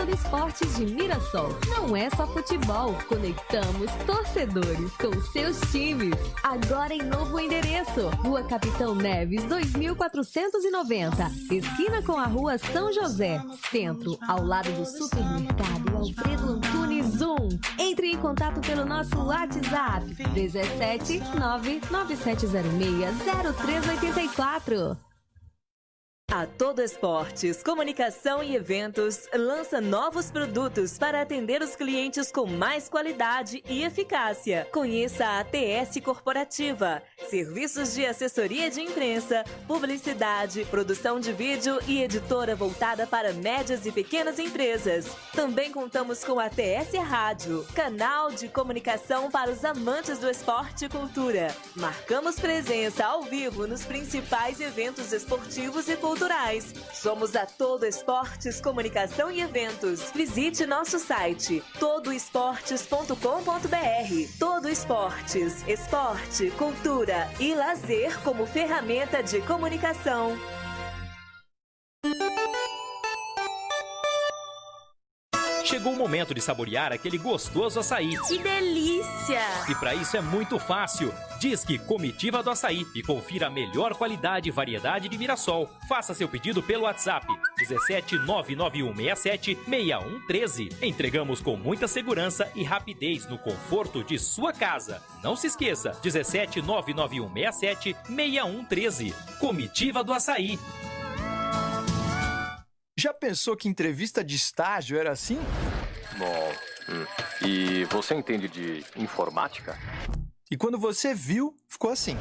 Total Esportes de Mirassol. Não é só futebol, conectamos torcedores com seus times. Agora em novo endereço, Rua Capitão Neves 2490, esquina com a Rua São José, centro, ao lado do supermercado Alfredo Antunes 1. Entre em contato pelo nosso WhatsApp 17 99706 0384. A Todo Esportes, Comunicação e Eventos lança novos produtos para atender os clientes com mais qualidade e eficácia. Conheça a ATS Corporativa, serviços de assessoria de imprensa, publicidade, produção de vídeo e editora voltada para médias e pequenas empresas. Também contamos com a ATS Rádio, canal de comunicação para os amantes do esporte e cultura. Marcamos presença ao vivo nos principais eventos esportivos e culturais. Somos a Todo Esportes, Comunicação e Eventos. Visite nosso site todoesportes.com.br. Todo Esportes, esporte, cultura e lazer como ferramenta de comunicação. Chegou o momento de saborear aquele gostoso açaí. Que delícia! E para isso é muito fácil. Disque Comitiva do Açaí e confira a melhor qualidade e variedade de Mirassol. Faça seu pedido pelo WhatsApp 17 99167 6113. Entregamos com muita segurança e rapidez no conforto de sua casa. Não se esqueça, 17 99167 6113. Comitiva do Açaí. Já pensou que entrevista de estágio era assim? Bom, e você entende de informática? E quando você viu, ficou assim.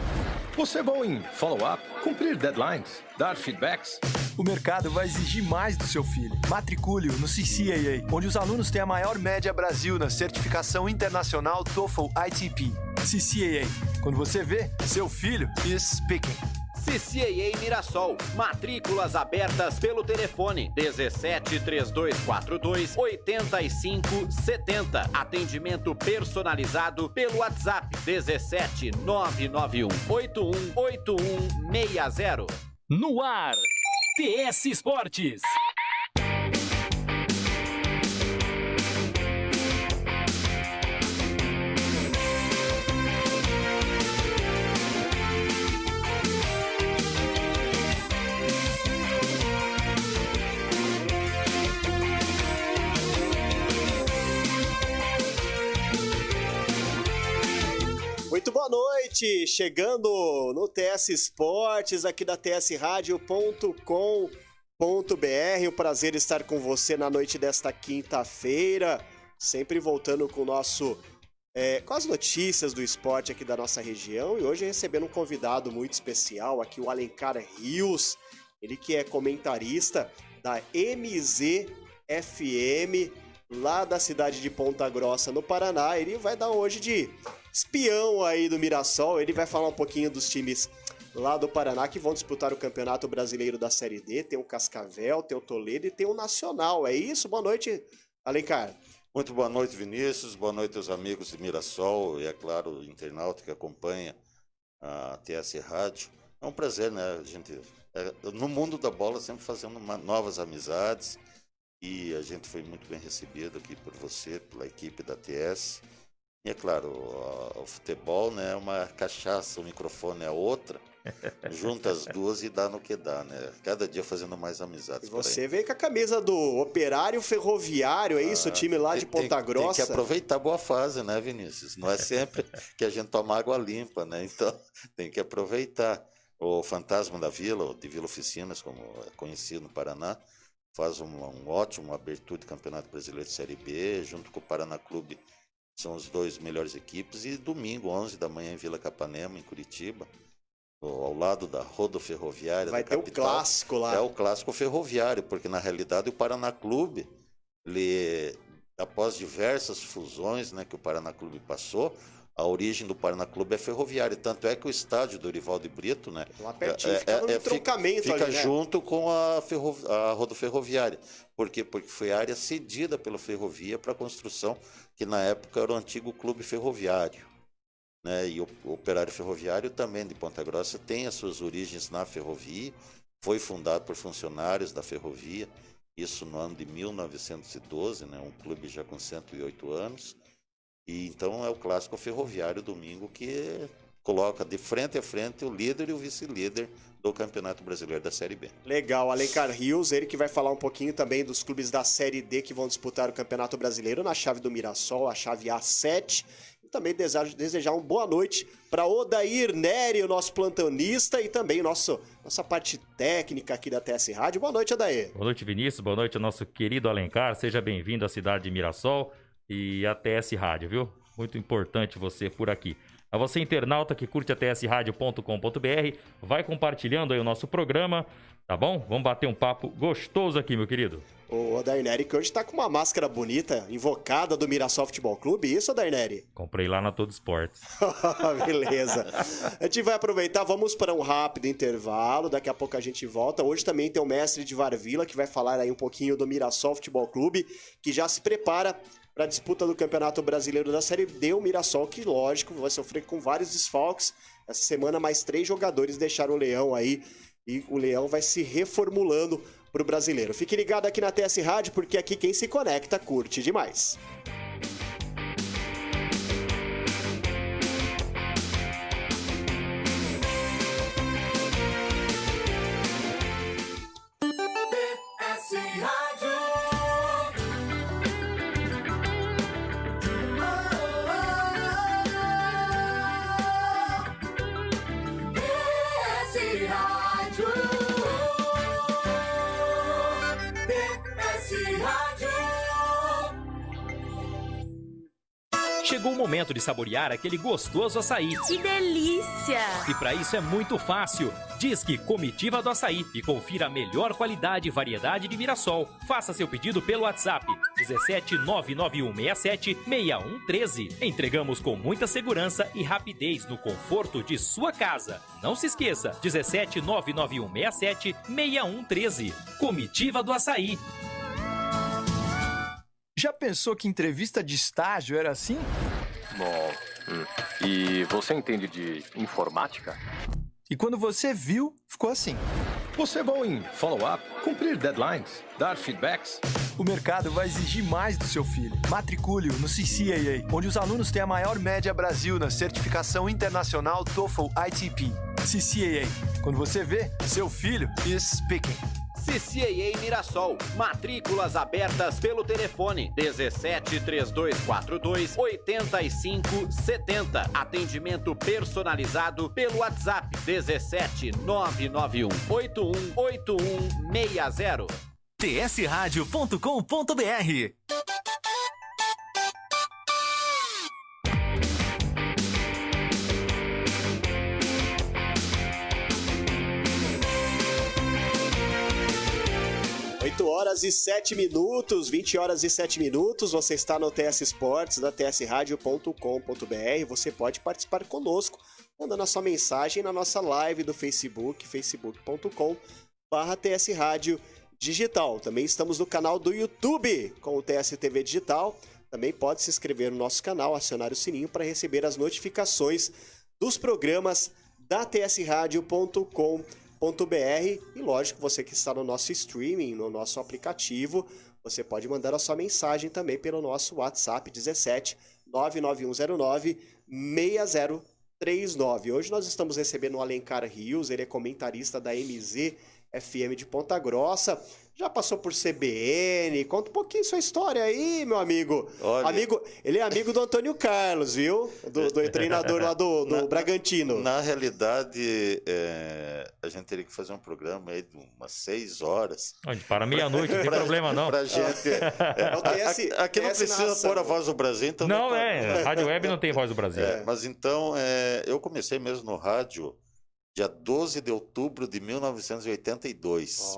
Você é bom em follow-up, cumprir deadlines, dar feedbacks? O mercado vai exigir mais do seu filho. Matricule-o no CCAA, onde os alunos têm a maior média Brasil na certificação internacional TOEFL ITP. CCAA. Quando você vê, seu filho is speaking. CCAA Mirassol. Matrículas abertas pelo telefone 17 3242 8570. Atendimento personalizado pelo WhatsApp 17 991 818160. No ar, TS Esportes. Muito boa noite, chegando no TS Esportes, aqui da tsradio.com.br. O prazer estar com você na noite desta quinta-feira, sempre voltando com com as notícias do esporte aqui da nossa região. E hoje recebendo um convidado muito especial aqui, o Alencar Rios, ele que é comentarista da MZFM, lá da cidade de Ponta Grossa, no Paraná. Ele vai dar hoje de espião aí do Mirassol. Ele vai falar um pouquinho dos times lá do Paraná que vão disputar o Campeonato Brasileiro da Série D. Tem o Cascavel, tem o Toledo e tem o Nacional. É isso? Boa noite, Alencar. Muito boa noite, Vinícius. Boa noite aos amigos de Mirassol e, é claro, o internauta que acompanha a TS Rádio. É um prazer, né? A gente, no mundo da bola, sempre fazendo novas amizades. E a gente foi muito bem recebido aqui por você, pela equipe da TS. E é claro, o futebol, né, é uma cachaça, o microfone é outra. Junta as duas e dá no que dá, né? Cada dia fazendo mais amizades. E você veio com a camisa do Operário Ferroviário, é isso? O time lá de Ponta Grossa. Tem que aproveitar a boa fase, né, Vinícius? Não é sempre que a gente toma água limpa, né? Então tem que aproveitar. O Fantasma da Vila, de Vila Oficinas, como é conhecido no Paraná, faz um ótimo abertura de Campeonato Brasileiro de Série B, junto com o Paraná Clube, são os dois melhores equipes. E domingo, 11 da manhã, em Vila Capanema, em Curitiba, ao lado da Rodoferroviária vai da ter capital, o clássico lá. É o clássico ferroviário, porque na realidade o Paraná Clube, após diversas fusões, né, que o Paraná Clube passou, a origem do Paraná Clube é ferroviária. Tanto é que o estádio do Orivaldo de Brito, né, lá pertinho, fica no trocamento fica ali, né? junto com a Rodoferroviária. Por quê? Porque foi área cedida pela Ferrovia para a construção, que na época era o antigo Clube Ferroviário. Né? E o Operário Ferroviário também de Ponta Grossa tem as suas origens na ferrovia, foi fundado por funcionários da ferrovia, isso no ano de 1912, né? Um clube já com 108 anos. E então é o clássico ferroviário domingo que coloca de frente a frente o líder e o vice-líder do Campeonato Brasileiro da Série B. Legal, Alencar Rios, ele que vai falar um pouquinho também dos clubes da Série D que vão disputar o Campeonato Brasileiro na chave do Mirassol, a chave A7. E também desejar uma boa noite para Odair Neri, o nosso plantonista, e também nossa parte técnica aqui da TS Rádio. Boa noite, Odair. Boa noite, Vinícius. Boa noite ao nosso querido Alencar. Seja bem-vindo à cidade de Mirassol e à TS Rádio, viu? Muito importante você por aqui. A você, internauta que curte a tsradio.com.br, vai compartilhando aí o nosso programa, tá bom? Vamos bater um papo gostoso aqui, meu querido. O Odair Neri, que hoje tá com uma máscara bonita, invocada do Mirassol Futebol Clube. Isso, Odair Neri? Comprei lá na Todo Esportes. Beleza. A gente vai aproveitar, vamos para um rápido intervalo, daqui a pouco a gente volta. Hoje também tem o mestre de Varvila, que vai falar aí um pouquinho do Mirassol Futebol Clube, que já se prepara para a disputa do Campeonato Brasileiro da Série D. O Mirassol, que lógico, vai sofrer com vários desfalques. Essa semana mais 3 jogadores deixaram o Leão aí, e o Leão vai se reformulando para o Brasileiro. Fique ligado aqui na TS Rádio, porque aqui quem se conecta curte demais. Chegou o momento de saborear aquele gostoso açaí. Que delícia! E para isso é muito fácil. Disque Comitiva do Açaí e confira a melhor qualidade e variedade de Mirassol. Faça seu pedido pelo WhatsApp 17991676113. Entregamos com muita segurança e rapidez no conforto de sua casa. Não se esqueça, 17991676113. Comitiva do Açaí. Já pensou que entrevista de estágio era assim? Bom, e você entende de informática? E quando você viu, ficou assim. Você é bom em follow-up, cumprir deadlines, dar feedbacks? O mercado vai exigir mais do seu filho. Matricule-o no CCAA, onde os alunos têm a maior média Brasil na certificação internacional TOEFL ITP. CCAA. Quando você vê, seu filho is speaking. CCAA Mirassol. Matrículas abertas pelo telefone 17 3242 8570. Atendimento personalizado pelo WhatsApp 17 991 818160. tsradio.com.br. Horas e 7 minutos, 20 horas e 7 minutos, você está no TS Esportes, da tsradio.com.br, você pode participar conosco, mandando a sua mensagem na nossa live do Facebook, facebook.com/TS Rádio Digital. Também estamos no canal do YouTube, com o TS TV Digital, também pode se inscrever no nosso canal, acionar o sininho para receber as notificações dos programas da tsradio.com.br. E lógico, você que está no nosso streaming, no nosso aplicativo, você pode mandar a sua mensagem também pelo nosso WhatsApp 17 99109 6039. Hoje nós estamos recebendo o Alencar Rios, ele é comentarista da MZ FM de Ponta Grossa, já passou por CBN, conta um pouquinho sua história aí, meu amigo. Olha, ele é amigo do Antônio Carlos, viu? Do treinador lá do Bragantino. Na realidade, a gente teria que fazer um programa aí de umas 6 horas. Onde para meia-noite, não tem problema não. Pra gente... aqui não precisa pôr a voz do Brasil, então... Não, Rádio Web não tem voz do Brasil. Mas então, eu comecei mesmo no rádio dia 12 de outubro de 1982.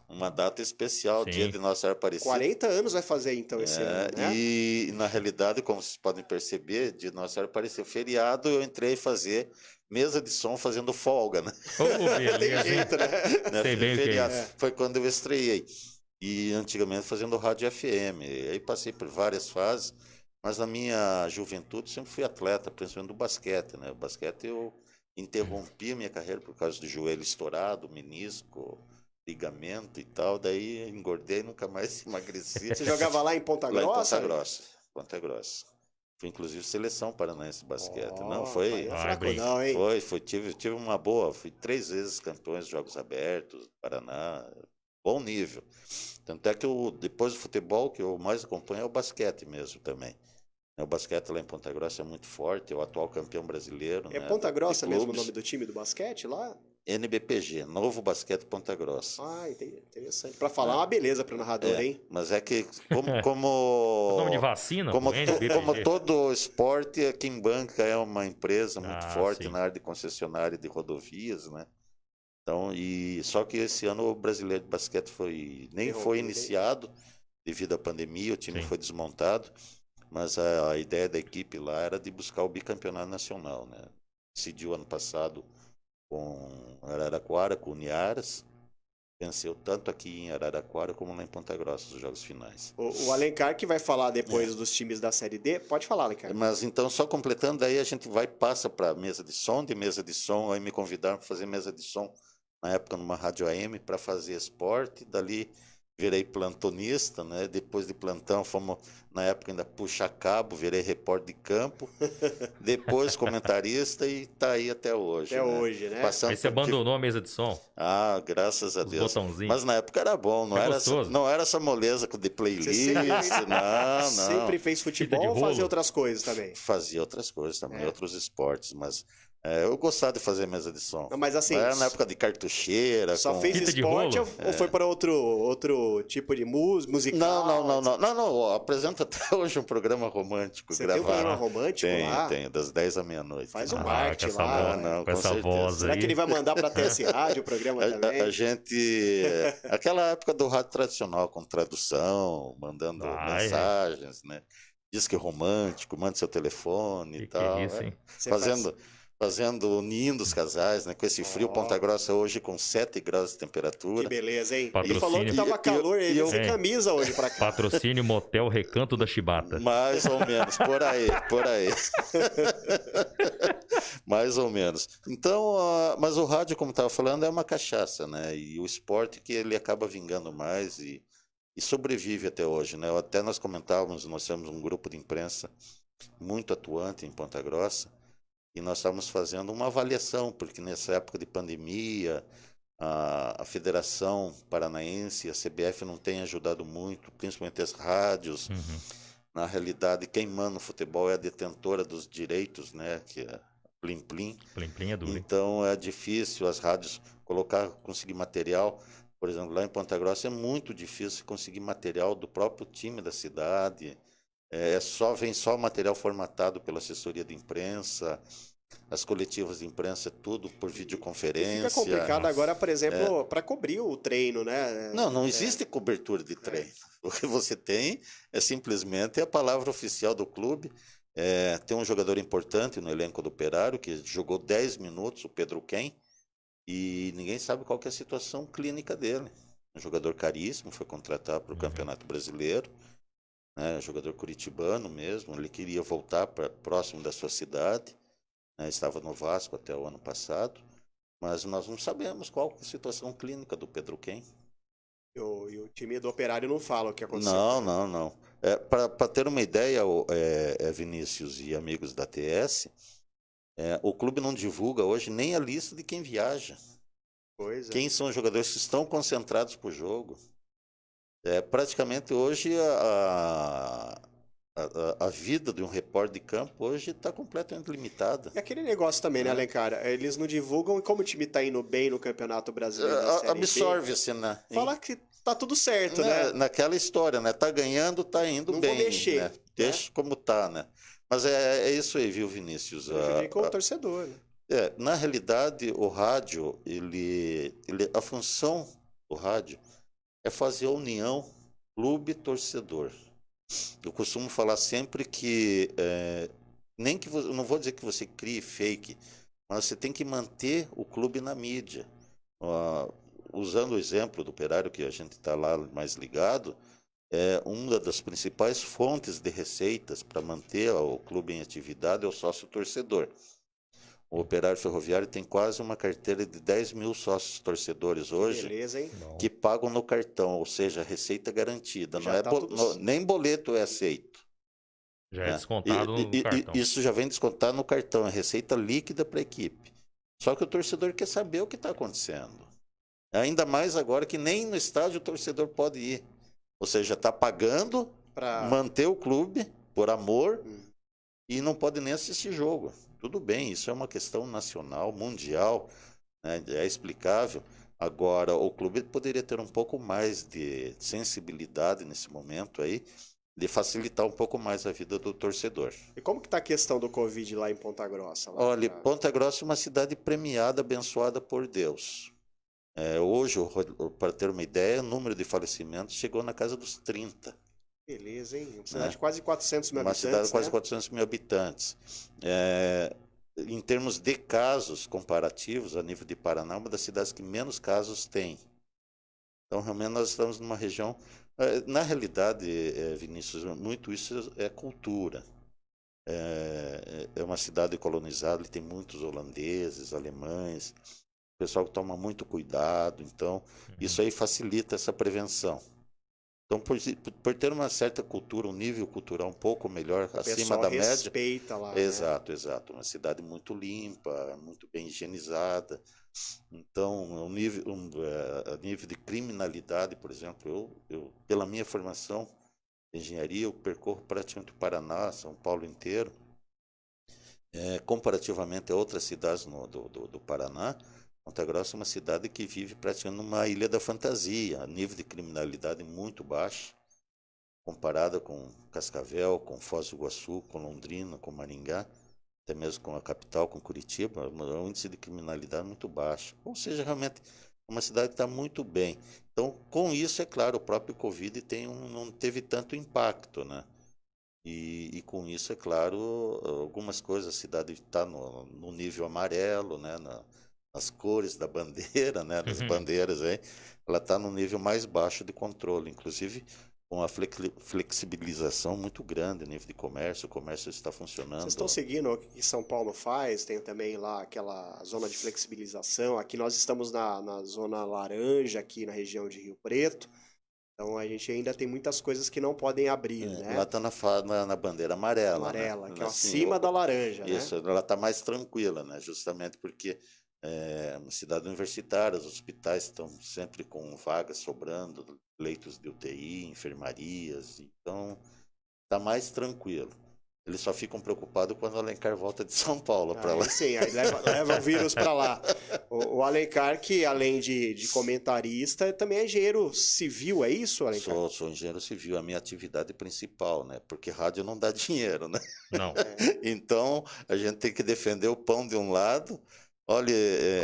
Uma data especial, sim. Dia de Nossa Senhora Aparecida. 40 anos vai fazer, então, esse ano, né? E, na realidade, como vocês podem perceber, dia de Nossa Senhora Aparecida, feriado, eu entrei fazer mesa de som fazendo folga, né? Tem jeito, né? Sei bem feriado. O que é. Foi quando eu estreiei. E, antigamente, fazendo rádio FM. E aí passei por várias fases, mas na minha juventude sempre fui atleta, principalmente do basquete, né? O basquete eu interrompi a minha carreira por causa do joelho estourado, menisco, ligamento e tal, daí engordei e nunca mais emagreci. Você jogava lá em Ponta Lá em Grossa? Ponta Grossa, Ponta Grossa. Fui inclusive seleção paranaense de basquete. Não, Pai, foi. é fraco não, hein? Tive uma boa. Fui 3 vezes campeões de Jogos Abertos, do Paraná. Bom nível. Tanto é que depois do futebol, que eu mais acompanho é o basquete mesmo também. O basquete lá em Ponta Grossa é muito forte, é o atual campeão brasileiro. É né, Ponta Grossa de mesmo o clubes. nome do time do basquete lá? NBPG, Novo Basquete Ponta Grossa. Ah, interessante. Pra falar uma beleza pro narrador, hein? Mas é que como Nome de vacina? como, com NBPG. como todo esporte, quem banca é uma empresa muito forte sim. na área de concessionária de rodovias, né? Então, só que esse ano o Brasileiro de Basquete nem foi iniciado devido à pandemia, o time foi desmontado, mas a ideia da equipe lá era de buscar o bicampeonato nacional, né? Decidiu ano passado com Araraquara, com o Uniaras, venceu tanto aqui em Araraquara como lá em Ponta Grossa os jogos finais. O Alencar que vai falar depois dos times da Série D, pode falar, Alencar. Mas então, só completando, daí a gente passa para mesa de som, aí me convidaram para fazer mesa de som, na época numa rádio AM, para fazer esporte, dali virei plantonista, né? Depois de plantão fomos, na época ainda puxa cabo, virei repórter de campo, depois comentarista e tá aí até hoje. Até hoje, né? Aí você abandonou a mesa de som? Ah, graças a Os Deus. botãozinhos. Mas na época era bom, não era essa moleza de playlist, não. Sempre fez futebol ou fazia outras coisas também? Fazia outras coisas também, outros esportes, mas eu gostava de fazer mesa de som. Não, mas assim, era na época de cartucheira. Só fez esporte ou foi para outro tipo de musical? Não. Apresento até hoje um programa romântico. Você tem um programa romântico lá? Tenho, das 10 à meia-noite. Faz um marketing lá. Com essa voz aí. Será que ele vai mandar para a TS Rádio o programa também? A gente... Aquela época do rádio tradicional, com tradução, mandando mensagens, né? Disque romântico, manda seu telefone e tal. Isso, hein? Unindo os casais, né? Com esse frio, Ponta Grossa hoje com 7 graus de temperatura. Que beleza, hein? Patrocínio. Ele falou que tava calor, ele sem camisa hoje pra cá. Patrocínio Motel Recanto da Chibata. Mais ou menos, por aí. Mais ou menos. Então, mas o rádio, como estava falando, é uma cachaça, né? E o esporte que ele acaba vingando mais e sobrevive até hoje, né? Até nós comentávamos, nós temos um grupo de imprensa muito atuante em Ponta Grossa, e nós estávamos fazendo uma avaliação, porque nessa época de pandemia, a Federação Paranaense e a CBF não têm ajudado muito, principalmente as rádios. Na realidade, quem manda o futebol é a detentora dos direitos, né? Que é Plim Plim. Plim Plim é duro. Então é difícil as rádios conseguir material. Por exemplo, lá em Ponta Grossa é muito difícil conseguir material do próprio time da cidade. Vem só material formatado pela assessoria de imprensa, as coletivas de imprensa, tudo por videoconferência. Fica complicado agora, por exemplo, para cobrir o treino, né? Não existe cobertura de treino. O que você tem é simplesmente a palavra oficial do clube. Tem um jogador importante no elenco do Operário, que jogou 10 minutos, o Pedro Ken, e ninguém sabe qual que é a situação clínica dele. Um jogador caríssimo, foi contratado para o Campeonato Brasileiro. Jogador curitibano mesmo, ele queria voltar próximo da sua cidade, né? Estava no Vasco até o ano passado, mas nós não sabemos qual é a situação clínica do Pedro Ken. E o time do Operário não fala o que aconteceu. Não. Para ter uma ideia, Vinícius e amigos da TS, o clube não divulga hoje nem a lista de quem viaja. Quem são os jogadores que estão concentrados para o jogo. Praticamente hoje a vida de um repórter de campo hoje está completamente limitada. E aquele negócio também, né, Alencar? Eles não divulgam, e como o time está indo bem no Campeonato Brasileiro da Série B, absorve-se, né? Fala que tá tudo certo, né? Naquela história, né? Tá ganhando, tá indo não bem. Não vou mexer. Né? Deixa como tá, né? Mas é isso aí, viu, Vinícius? Com o torcedor, né? Na realidade, o rádio, a função do rádio é fazer a união clube-torcedor. Eu costumo falar sempre que eu não vou dizer que você crie fake, mas você tem que manter o clube na mídia. Usando o exemplo do Operário, que a gente está lá mais ligado, uma das principais fontes de receitas para manter o clube em atividade é o sócio-torcedor. O Operário Ferroviário tem quase uma carteira de 10 mil sócios torcedores hoje. Beleza, hein? Que pagam no cartão, ou seja, receita garantida. Já Não é tá tudo- nem boleto é aceito. Já é né? descontado no cartão. Isso já vem descontado no cartão, é receita líquida para a equipe. Só que o torcedor quer saber o que está acontecendo. Ainda mais agora que nem no estádio o torcedor pode ir. Ou seja, está pagando para manter o clube por amor e não pode nem assistir jogo. Tudo bem, isso é uma questão nacional, mundial, né? É explicável. Agora, o clube poderia ter um pouco mais de sensibilidade nesse momento aí, de facilitar um pouco mais a vida do torcedor. E como que tá a questão do Covid lá em Ponta Grossa? Olha, Ponta Grossa é uma cidade premiada, abençoada por Deus. Hoje, para ter uma ideia, o número de falecimentos chegou na casa dos 30. Beleza, hein? Uma cidade de quase 400 mil habitantes, Uma cidade de quase né? 400 mil habitantes. Em termos de casos comparativos, a nível de Paraná, uma das cidades que menos casos tem. Então, realmente, nós estamos numa região... Na realidade, Vinícius, muito isso é cultura. É uma cidade colonizada, tem muitos holandeses, alemães, pessoal que toma muito cuidado. Então, isso aí facilita essa prevenção. Então, por ter uma certa cultura, um nível cultural um pouco melhor, acima da média... respeita lá, Exato, exato. Uma cidade muito limpa, muito bem higienizada. Então, a nível de criminalidade, por exemplo, eu pela minha formação de engenharia, eu percorro praticamente o Paraná, São Paulo inteiro. Comparativamente a outras cidades do Paraná, Ponta Grossa é uma cidade que vive praticamente numa ilha da fantasia, a nível de criminalidade muito baixo, comparada com Cascavel, com Foz do Iguaçu, com Londrina, com Maringá, até mesmo com a capital, com Curitiba, um índice de criminalidade muito baixo. Ou seja, realmente uma cidade que está muito bem. Então, com isso, é claro, o próprio Covid não teve tanto impacto, né? E com isso, é claro, algumas coisas, a cidade está no nível amarelo, né? As cores da bandeira, né, das bandeiras aí, ela está no nível mais baixo de controle, inclusive com a flexibilização muito grande a nível de comércio, o comércio está funcionando. Vocês estão seguindo o que São Paulo faz, tem também lá aquela zona de flexibilização, aqui nós estamos na zona laranja, aqui na região de Rio Preto, então a gente ainda tem muitas coisas que não podem abrir, né? Lá está na bandeira amarela. Amarela, né? que é assim, acima da laranja, isso, né? Ela está mais tranquila, né? Justamente porque uma cidade universitária, os hospitais estão sempre com vagas sobrando, leitos de UTI, enfermarias, então está mais tranquilo. Eles só ficam preocupados quando o Alencar volta de São Paulo para lá. Sim, aí leva o vírus para lá. O Alencar, que além de comentarista, também é engenheiro civil, é isso, Alencar? Sou engenheiro civil, a minha atividade principal, né? Porque rádio não dá dinheiro, né? Não. Então, a gente tem que defender o pão de um lado. Olha,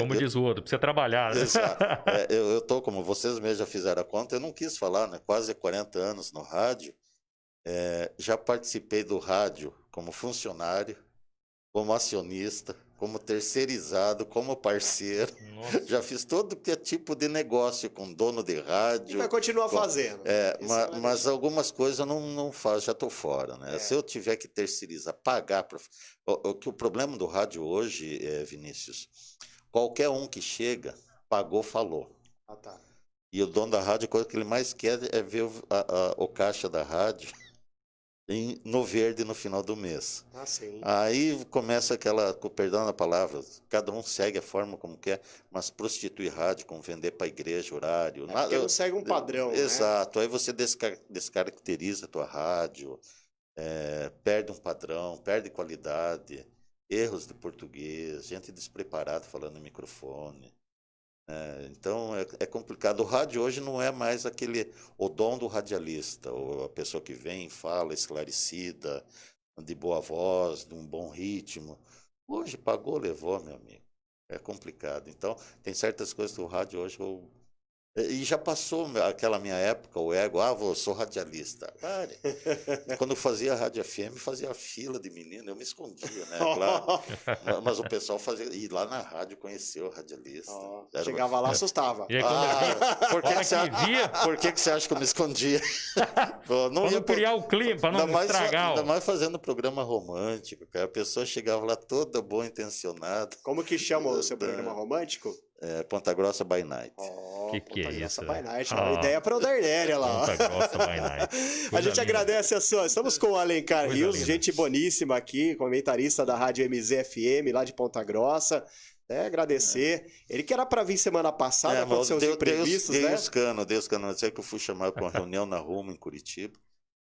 como diz o outro, precisa trabalhar, né? Exato. Eu tô, como vocês mesmos já fizeram a conta, eu não quis falar, né? Quase 40 anos no rádio. Já participei do rádio como funcionário, como acionista, como terceirizado, como parceiro. Nossa. Já fiz todo tipo de negócio com dono de rádio. E vai continuar fazendo. Mas algumas coisas eu não faço, já estou fora, né? Se eu tiver que terceirizar, pagar para... O problema do rádio hoje, Vinícius, qualquer um que chega, pagou, falou. Ah, tá. E o dono da rádio, a coisa que ele mais quer é ver o caixa da rádio no verde no final do mês. Ah, sim. Aí começa aquela, com perdão da palavra, cada um segue a forma como quer, mas prostituir rádio, como vender para a igreja, horário. Porque não segue um padrão, Exato. Aí você descaracteriza a tua rádio, perde um padrão, perde qualidade, erros de português, gente despreparada falando no microfone. Então é complicado. O rádio hoje não é mais o dom do radialista, ou a pessoa que vem, fala esclarecida, de boa voz, de um bom ritmo. Hoje pagou, levou, meu amigo. É complicado. Então tem certas coisas que o rádio hoje E já passou aquela minha época, o ego, eu sou radialista. Pare. Quando eu fazia rádio FM, fazia fila de menino, eu me escondia, né? Claro. Mas o pessoal fazia. E lá na rádio conheceu o radialista. Chegava lá, assustava. E aí, quando por que você acha que eu me escondia? Não ia criar o clima, para não estragar. Ainda mais fazendo programa romântico, cara. A pessoa chegava lá toda boa intencionada. Como que chama o seu programa romântico? Ponta Grossa by Night. Que é isso? By Night, uma ideia para o Darneri lá. Ponta Grossa by Night. A gente agradece a sua. Estamos com o Alencar Rios, gente boníssima aqui, comentarista da Rádio MZFM, lá de Ponta Grossa. Agradecer. Ele que era para vir semana passada, aconteceu os imprevistos, né? Deus cano. Eu sei que eu fui chamado para uma reunião na Roma, em Curitiba.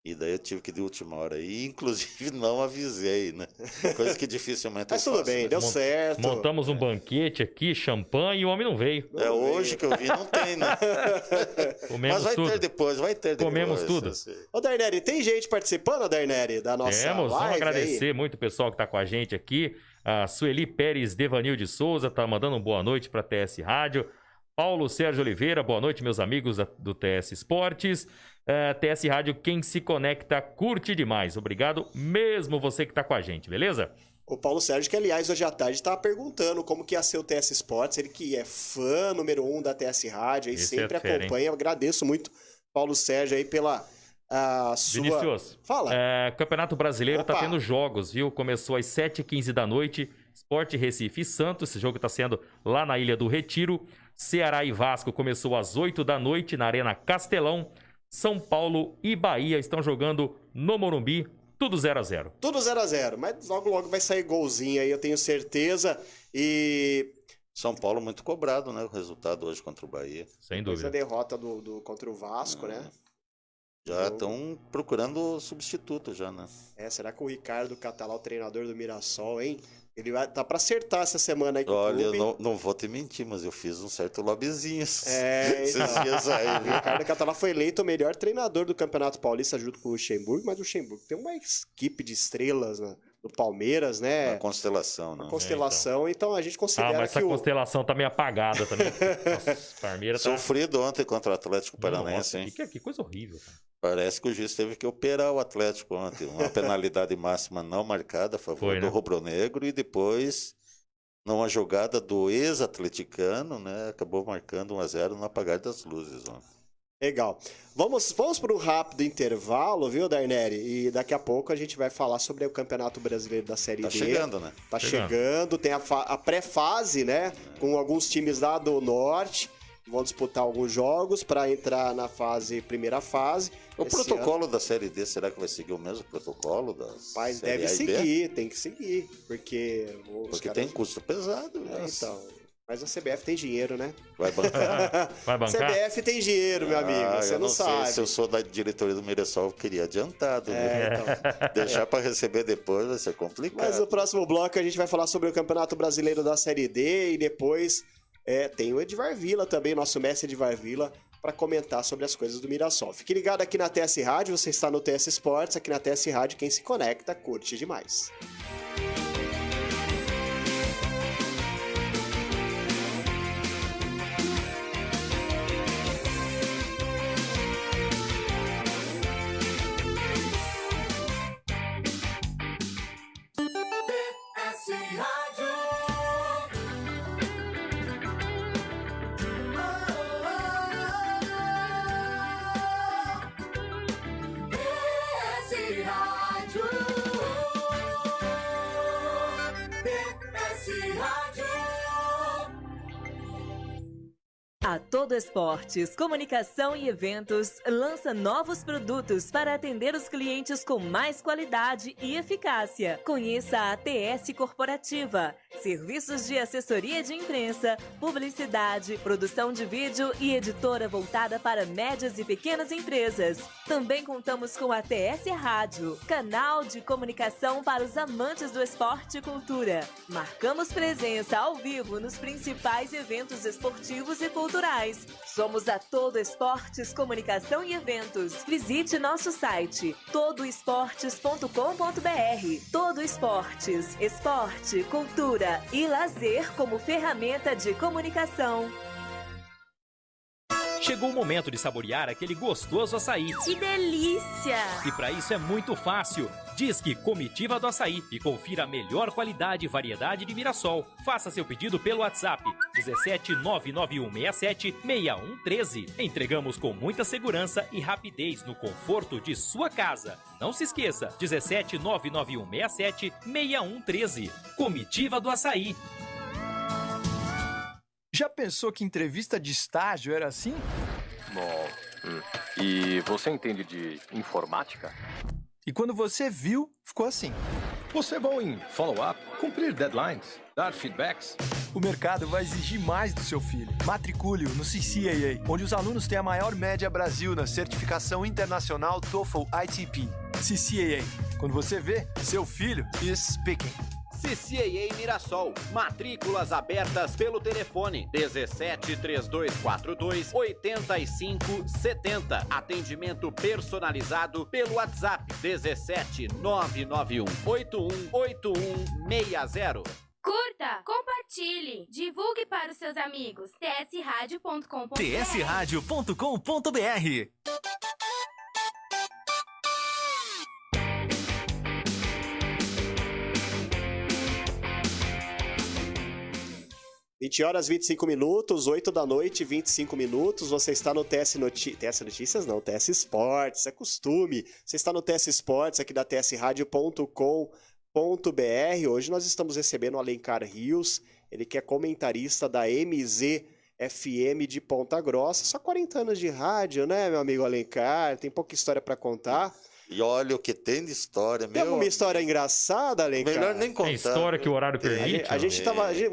E daí eu tive que ir de última hora. E, inclusive, não avisei, né? Coisa que dificilmente Mas tudo bem, né? Deu certo. Montamos um banquete aqui, champanhe, e o homem não veio. Hoje que eu vi, não tem, né? Mas vai ter depois. Comemos tudo. Ô, Darneri, tem gente participando, Darneri, da nossa live? Vamos agradecer aí. muito o pessoal que está com a gente aqui. A Sueli Pérez Devanil de Souza tá mandando uma boa noite para a TS Rádio. Paulo Sérgio Oliveira, boa noite, meus amigos do TS Esportes. TS Rádio, quem se conecta, curte demais. Obrigado mesmo você que está com a gente, beleza? O Paulo Sérgio, que aliás, hoje à tarde estava perguntando como que ia ser o TS Esportes. Ele que é fã número 1 da TS Rádio, aí sempre acompanha. Eu agradeço muito, Paulo Sérgio, aí pela sua... Vinícius, fala. Campeonato Brasileiro tá tendo jogos, viu? Começou às 7h15 da noite. Sport Recife e Santos. Esse jogo está sendo lá na Ilha do Retiro. Ceará e Vasco começou às 8 da noite na Arena Castelão. São Paulo e Bahia estão jogando no Morumbi, tudo 0x0. Tudo 0x0, mas logo vai sair golzinho aí, eu tenho certeza. E São Paulo muito cobrado, né? O resultado hoje contra o Bahia. Sem dúvida. A derrota contra o Vasco, né? Já estão procurando substituto já, né? Será que o Ricardo Catalá, o treinador do Mirassol, hein? Ele tá para acertar essa semana aí com o clube. Olha, eu não vou te mentir, mas eu fiz um certo lobbyzinho esses então. dias aí. O Ricardo Catalá foi eleito o melhor treinador do Campeonato Paulista junto com o Luxemburgo, mas o Luxemburgo tem uma equipe de estrelas do Palmeiras, né? Uma constelação, né? Uma constelação, então a gente considera mas que essa constelação tá meio apagada também. Nossa, Palmeiras tá... Sofrido ontem contra o Atlético Paranaense, hein? Que coisa horrível, cara. Parece que o juiz teve que operar o Atlético ontem. Uma penalidade máxima não marcada a favor do rubro-negro e depois, numa jogada do ex-atleticano, né, acabou marcando 1x0 no apagar das luzes ontem. Legal. Vamos para um rápido intervalo, viu, Darneri? E daqui a pouco a gente vai falar sobre o Campeonato Brasileiro da Série D. Tá chegando, né? Tá chegando. Tem a pré-fase, né? Com alguns times lá do Norte. Vão disputar alguns jogos para entrar na primeira fase. O protocolo da Série D, será que vai seguir o mesmo protocolo da Mas Série deve A e seguir, tem que seguir. Porque tem custo pesado. Então, mas a CBF tem dinheiro, né? Vai bancar? Vai bancar? CBF tem dinheiro, meu amigo, você não sabe. Sei, se eu sou da diretoria do Mirassol, eu queria adiantado. Então. Deixar para receber depois vai ser complicado. Mas no próximo bloco a gente vai falar sobre o Campeonato Brasileiro da Série D e depois... tem o Edvar Vila também, nosso mestre Edvar Vila, para comentar sobre as coisas do Mirassol. Fique ligado aqui na TS Rádio, você está no TS Esportes, aqui na TS Rádio, quem se conecta, curte demais. A Todo Esportes, Comunicação e Eventos lança novos produtos para atender os clientes com mais qualidade e eficácia. Conheça a ATS Corporativa, serviços de assessoria de imprensa, publicidade, produção de vídeo e editora voltada para médias e pequenas empresas. Também contamos com a ATS Rádio, canal de comunicação para os amantes do esporte e cultura. Marcamos presença ao vivo nos principais eventos esportivos e culturais. Somos a Todo Esportes, Comunicação e Eventos. Visite nosso site todoesportes.com.br. Todo Esportes, esporte, cultura e lazer como ferramenta de comunicação. Chegou o momento de saborear aquele gostoso açaí. Que delícia! E para isso é muito fácil. Disque Comitiva do Açaí e confira a melhor qualidade e variedade de Mirassol. Faça seu pedido pelo WhatsApp 17 99167 6113. Entregamos com muita segurança e rapidez no conforto de sua casa. Não se esqueça, 17 99167 6113. Comitiva do Açaí. Já pensou que entrevista de estágio era assim? Bom, e você entende de informática? E quando você viu, ficou assim. Você é bom em follow-up, cumprir deadlines, dar feedbacks? O mercado vai exigir mais do seu filho. Matricule-o no CCAA, onde os alunos têm a maior média Brasil na certificação internacional TOEFL ITP. CCAA. Quando você vê, seu filho is speaking. CCAA Mirassol. Matrículas abertas pelo telefone 17 3242 8570. Atendimento personalizado pelo WhatsApp 17 991 818160. Curta, compartilhe, divulgue para os seus amigos. tsradio.com.br tsradio.com.br 20 horas 25 minutos, 8 da noite, 25 minutos. Você está no TS Notícias, não, TS Esportes, é costume. Você está no TS Esportes, aqui da tsradio.com.br. Hoje nós estamos recebendo o Alencar Rios, ele que é comentarista da MZFM de Ponta Grossa. Só 40 anos de rádio, né, meu amigo Alencar? Tem pouca história para contar. E olha o que tem de história, Tem alguma história engraçada, Alencar? Melhor nem contar. Tem história que o horário permite?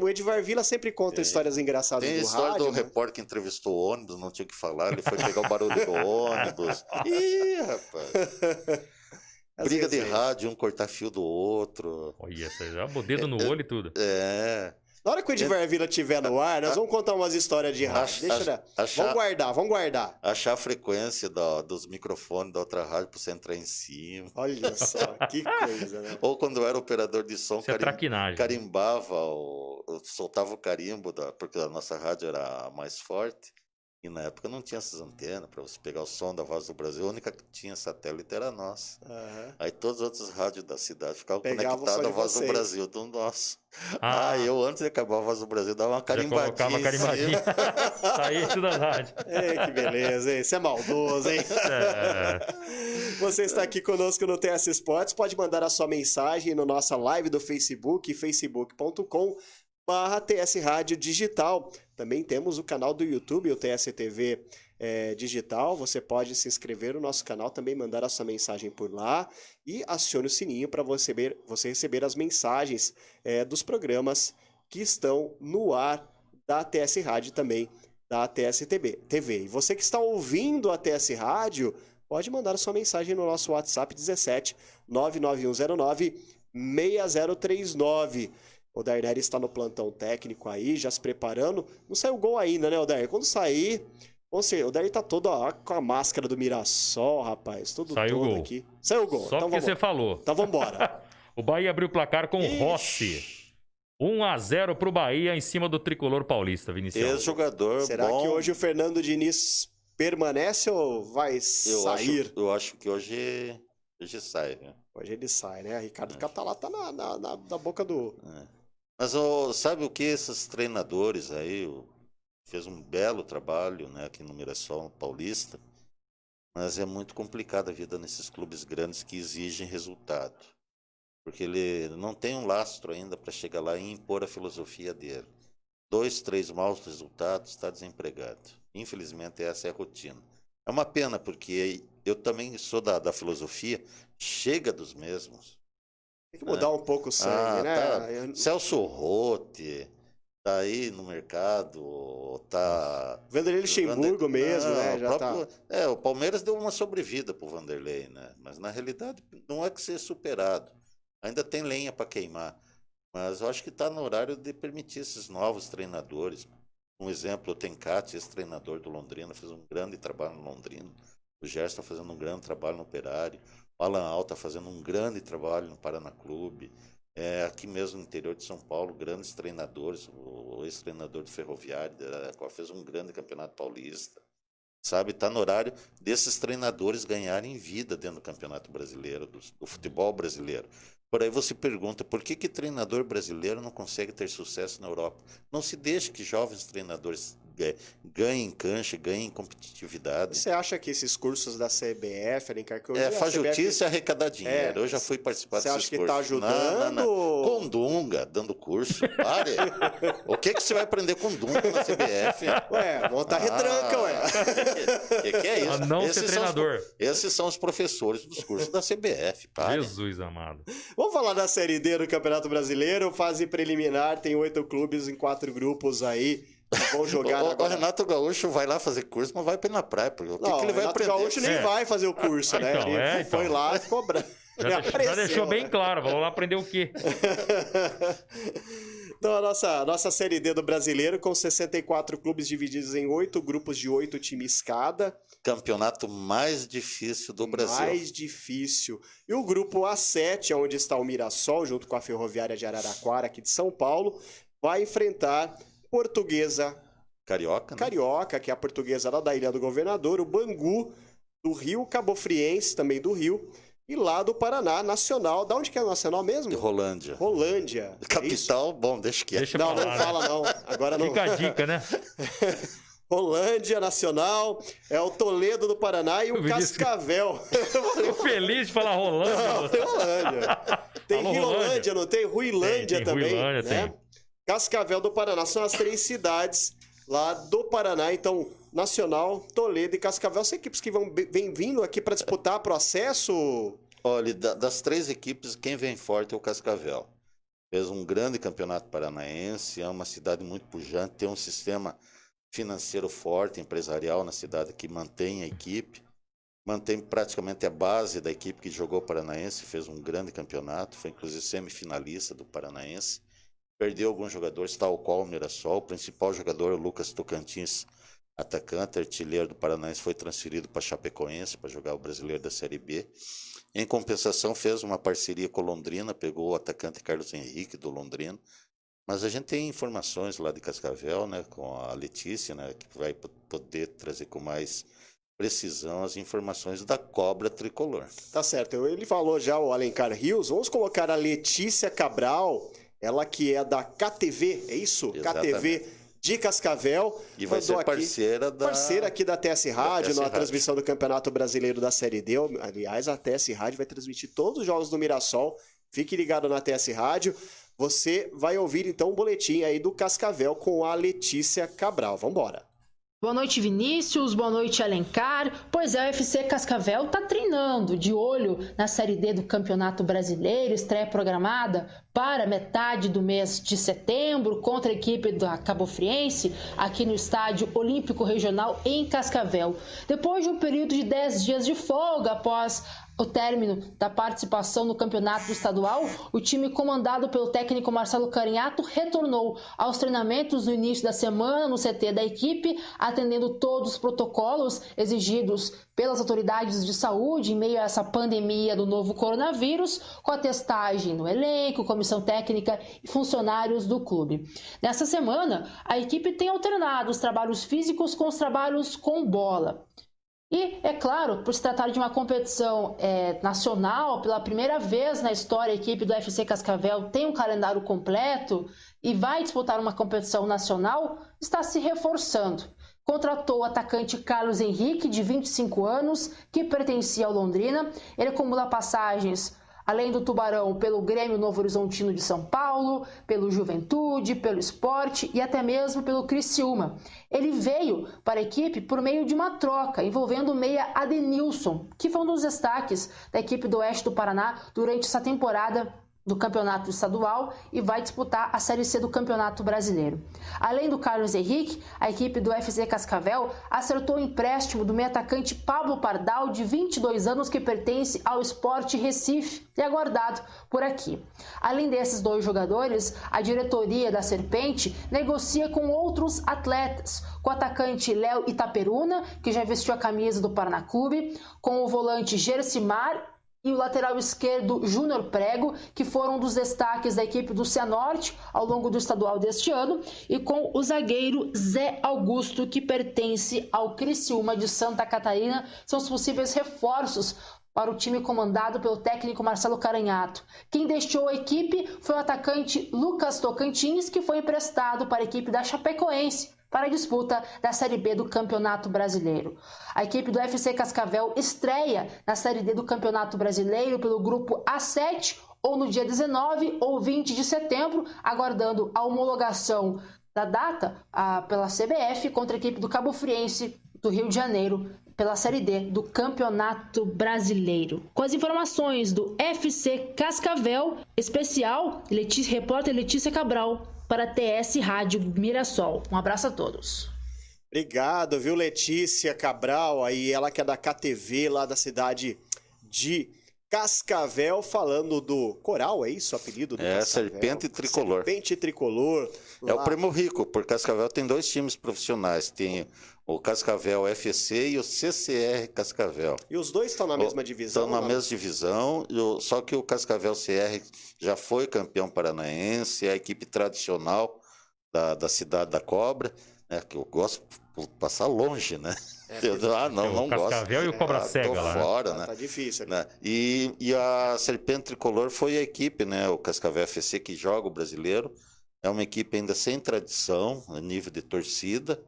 O Edivar Vila sempre conta histórias engraçadas tem do história rádio. do repórter que entrevistou o ônibus, não tinha o que falar, ele foi pegar o barulho do ônibus. Ih, rapaz. Briga de rádio, um cortar fio do outro. Olha, você já o dedo no olho e tudo. É. Na hora que o Edivar Vila estiver no ar, nós vamos contar umas histórias de rádio. Vamos guardar. Achar a frequência dos microfones da outra rádio pra você entrar em cima. Olha só, que coisa, né? Ou quando eu era operador de som, carimbava, soltava o carimbo, porque a nossa rádio era a mais forte. E na época não tinha essas antenas para você pegar o som da Voz do Brasil. A única que tinha satélite era a nossa. Uhum. Aí todas as outras rádios da cidade ficavam Pegavam conectadas à Voz vocês. do Brasil, do nosso. Eu antes de acabar a Voz do Brasil dava uma carimbadinha. Já colocava uma carimbadinha. Saía tudo da rádio. Que beleza, hein? Você é maldoso, hein? Você está aqui conosco no TS Esportes. Pode mandar a sua mensagem na nossa live do Facebook, facebook.com/TS Rádio Digital. Também temos o canal do YouTube, o TSTV Digital. Você pode se inscrever no nosso canal, também mandar a sua mensagem por lá e acione o sininho para você receber as mensagens dos programas que estão no ar da TS Rádio também, da TSTV TV. E você que está ouvindo a TS Rádio, pode mandar a sua mensagem no nosso WhatsApp 17 99109 6039. O Darneri está no plantão técnico aí, já se preparando. Não saiu o gol ainda, né, Odair? Quando sair, o Odair tá todo com a máscara do Mirassol, rapaz. Saiu o gol. Aqui. Saiu o gol. Só então porque você falou. Então vambora. O Bahia abriu o placar com o Rossi. 1-0 pro Bahia em cima do tricolor paulista, Vinicius. Ex-jogador. Será que hoje o Fernando Diniz permanece ou vai sair? Eu acho que hoje sai, né? Hoje ele sai, né? Ricardo Catalá tá na boca do... Mas sabe o que esses treinadores aí fez um belo trabalho, né, aqui no Mirassol Paulista, mas é muito complicada a vida nesses clubes grandes que exigem resultado, porque ele não tem um lastro ainda para chegar lá e impor a filosofia dele. 2, 3 maus resultados, está desempregado. Infelizmente essa é a rotina. É uma pena porque eu também sou da filosofia, chega dos mesmos. Tem que mudar um pouco o sangue, né? Tá. Celso Rotti tá aí no mercado, tá... Vanderlei Luxemburgo mesmo, né? Já próprio... o Palmeiras deu uma sobrevida pro Vanderlei, né? Mas na realidade não é que ser superado. Ainda tem lenha para queimar. Mas eu acho que tá no horário de permitir esses novos treinadores. Um exemplo, o Tencati, esse treinador do Londrina, fez um grande trabalho no Londrina. O Gerson está fazendo um grande trabalho no Operário. O Alan Al está fazendo um grande trabalho no Paraná Clube. Aqui mesmo no interior de São Paulo, grandes treinadores. O ex-treinador do Ferroviário fez um grande campeonato paulista. sabe? Está no horário desses treinadores ganharem vida dentro do Campeonato Brasileiro, do futebol brasileiro. Por aí você pergunta, por que treinador brasileiro não consegue ter sucesso na Europa? Não se deixe que jovens treinadores ganhem cancha, ganhem competitividade. Você acha que esses cursos da CBF, Alencar, que fajutice e arrecadar dinheiro. Eu já fui participar desses cursos. Você acha que está ajudando? Não. Com Dunga, dando curso. Pare. O que você vai aprender com Dunga na CBF? Ué, montar retranca, ué. Que é isso? A não ser treinador. Esses são os professores dos cursos da CBF. Pare. Jesus amado. Vamos falar da Série D do Campeonato Brasileiro. Fase preliminar, tem 8 clubes em 4 grupos aí. Vão jogar o Renato Gaúcho vai lá fazer curso, mas vai pra ir na praia. Porque o que ele vai aprender? O Renato Gaúcho nem vai fazer o curso, né? Ele foi lá e ficou bravo. Já deixou bem claro. Vamos lá aprender o quê? Então, a nossa Série D do Brasileiro, com 64 clubes divididos em 8 grupos de 8 times cada. Campeonato mais difícil do Brasil. Mais difícil. E o grupo A7, onde está o Mirassol, junto com a Ferroviária de Araraquara, aqui de São Paulo, vai enfrentar Portuguesa Carioca, né? Carioca, que é a Portuguesa lá da Ilha do Governador, o Bangu do Rio, Cabofriense também do Rio, e lá do Paraná, Nacional. Da onde que é o Nacional mesmo? De Rolândia. Rolândia. Capital, bom, deixa quieto. Não fala não. Agora não. Fica a dica, né? Rolândia, Nacional, é o Toledo do Paraná e o Cascavel. Tô feliz de falar Rolândia. Não, tem Rolândia. Tem Rilândia, não tem? Ruilândia também. Ruilândia, né? tem. Cascavel do Paraná, são as 3 cidades lá do Paraná, então Nacional, Toledo e Cascavel, são equipes que vêm vindo aqui para disputar processo. Olha, das 3 equipes, quem vem forte é o Cascavel. Fez um grande campeonato paranaense, é uma cidade muito pujante, tem um sistema financeiro forte, empresarial na cidade que mantém a equipe, mantém praticamente a base da equipe que jogou Paranaense, fez um grande campeonato, foi inclusive semifinalista do Paranaense. Perdeu alguns jogadores, tal qual o Mirassol. O principal jogador, o Lucas Tocantins, atacante, artilheiro do Paranaense, foi transferido para Chapecoense para jogar o Brasileiro da Série B. Em compensação, fez uma parceria com o Londrina, pegou o atacante Carlos Henrique do Londrina. Mas a gente tem informações lá de Cascavel, né, com a Letícia, né, que vai poder trazer com mais precisão as informações da Cobra Tricolor. Tá certo. Ele falou já, o Alencar Rios. Vamos colocar a Letícia Cabral, ela que é da KTV, é isso? Exatamente. KTV de Cascavel. E vai ser parceira aqui da TS Rádio, na transmissão do Campeonato Brasileiro da Série D. Aliás, a TS Rádio vai transmitir todos os jogos do Mirassol. Fique ligado na TS Rádio. Você vai ouvir então um boletim aí do Cascavel com a Letícia Cabral. Vamos embora. Boa noite, Vinícius. Boa noite, Alencar. Pois é, o FC Cascavel está treinando, de olho na Série D do Campeonato Brasileiro, estreia programada para metade do mês de setembro contra a equipe da Cabofriense, aqui no Estádio Olímpico Regional em Cascavel. Depois de um período de 10 dias de folga após o término da participação no campeonato estadual, o time comandado pelo técnico Marcelo Carinhato retornou aos treinamentos no início da semana no CT da equipe, atendendo todos os protocolos exigidos pelas autoridades de saúde em meio a essa pandemia do novo coronavírus, com a testagem no elenco, comissão técnica e funcionários do clube. Nessa semana, a equipe tem alternado os trabalhos físicos com os trabalhos com bola. E, é claro, por se tratar de uma competição nacional, pela primeira vez na história, a equipe do FC Cascavel tem um calendário completo e vai disputar uma competição nacional, está se reforçando. Contratou o atacante Carlos Henrique, de 25 anos, que pertencia ao Londrina. Ele acumula passagens, além do Tubarão, pelo Grêmio Novo Horizontino de São Paulo, pelo Juventude, pelo Sport e até mesmo pelo Criciúma. Ele veio para a equipe por meio de uma troca envolvendo o meia Adenilson, que foi um dos destaques da equipe do Oeste do Paraná durante essa temporada do Campeonato Estadual e vai disputar a Série C do Campeonato Brasileiro. Além do Carlos Henrique, a equipe do FC Cascavel acertou o empréstimo do meio-atacante Pablo Pardal, de 22 anos, que pertence ao Sport Recife e é aguardado por aqui. Além desses 2 jogadores, a diretoria da Serpente negocia com outros atletas, com o atacante Léo Itaperuna, que já vestiu a camisa do Paraná Clube, com o volante Gersimar e o lateral esquerdo Júnior Prego, que foram um dos destaques da equipe do Cianorte ao longo do estadual deste ano, e com o zagueiro Zé Augusto, que pertence ao Criciúma de Santa Catarina. São os possíveis reforços para o time comandado pelo técnico Marcelo Caranhato. Quem deixou a equipe foi o atacante Lucas Tocantins, que foi emprestado para a equipe da Chapecoense para a disputa da Série B do Campeonato Brasileiro. A equipe do FC Cascavel estreia na Série D do Campeonato Brasileiro pelo grupo A7, ou no dia 19 ou 20 de setembro, aguardando a homologação da data pela CBF contra a equipe do Cabo Friense do Rio de Janeiro, pela Série D do Campeonato Brasileiro. Com as informações do FC Cascavel, especial, repórter Letícia Cabral, para a TS Rádio Mirassol. Um abraço a todos. Obrigado, viu, Letícia Cabral, aí ela que é da KTV, lá da cidade de Cascavel, falando do Coral, é isso o apelido do Cascavel? Serpente Tricolor. Serpente Tricolor. É o Primo Rico, porque Cascavel tem 2 times profissionais, tem o Cascavel FC e o CCR Cascavel. E os dois estão na mesma divisão? Estão na mesma divisão, só que o Cascavel CR já foi campeão paranaense, é a equipe tradicional da cidade da Cobra, né, que eu gosto de passar longe, né? Não gosto. O Cascavel e o Cobra Cega lá. Fora, né? Tá difícil. Né? E a Serpente Tricolor foi a equipe, né? O Cascavel FC que joga o brasileiro. É uma equipe ainda sem tradição, a nível de torcida.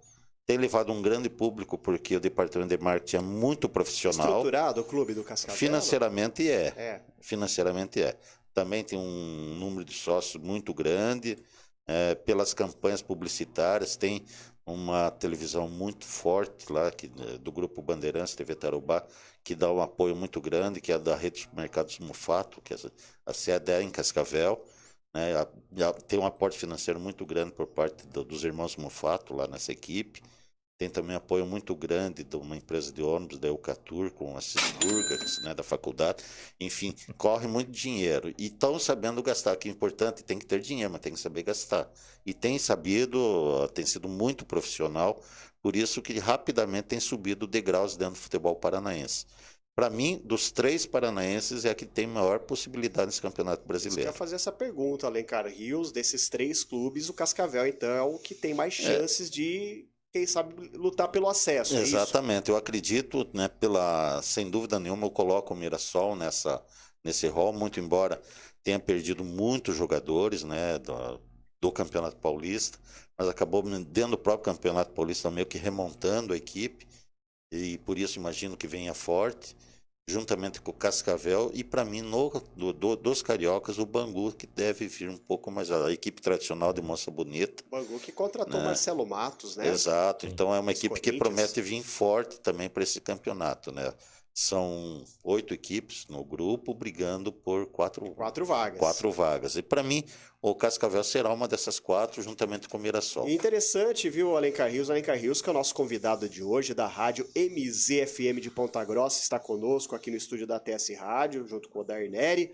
Tem levado um grande público porque o departamento de marketing é muito profissional. Estruturado o clube do Cascavel? Financeiramente é. Financeiramente é. Também tem um número de sócios muito grande. Pelas campanhas publicitárias, tem uma televisão muito forte lá, do Grupo Bandeirantes, TV Tarubá, que dá um apoio muito grande, que é da Rede de Supermercados Mufato, que a sede é em Cascavel. Né? Tem um aporte financeiro muito grande por parte dos irmãos Mufato lá nessa equipe. Tem também apoio muito grande de uma empresa de ônibus, da Eucatur, com a Cisburgas, né, da faculdade. Enfim, corre muito dinheiro. E estão sabendo gastar, que é importante, tem que ter dinheiro, mas tem que saber gastar. E tem sido muito profissional, por isso que rapidamente tem subido degraus dentro do futebol paranaense. Para mim, dos 3 paranaenses, é a que tem maior possibilidade nesse Campeonato Brasileiro. Eu quero fazer essa pergunta, Alencar Rios, desses 3 clubes, o Cascavel, então, é o que tem mais chances de, quem sabe, lutar pelo acesso. Exatamente. Eu acredito, né, sem dúvida nenhuma, eu coloco o Mirassol nesse rol, muito embora tenha perdido muitos jogadores, né, do Campeonato Paulista, mas acabou dentro do próprio Campeonato Paulista meio que remontando a equipe, e por isso imagino que venha forte, juntamente com o Cascavel, e para mim, dos cariocas, o Bangu, que deve vir um pouco mais, a equipe tradicional de Moça Bonita. Bangu que contratou Marcelo Matos, né? Exato, então é uma equipe que promete vir forte também para esse campeonato, né? São 8 equipes no grupo brigando por 4 vagas. 4 vagas. E para mim, o Cascavel será uma dessas 4, juntamente com o Mirassol. Interessante, viu, Alencar Rios? Alencar Rios, que é o nosso convidado de hoje, da rádio MZFM de Ponta Grossa, está conosco aqui no estúdio da TS Rádio, junto com o Darneri.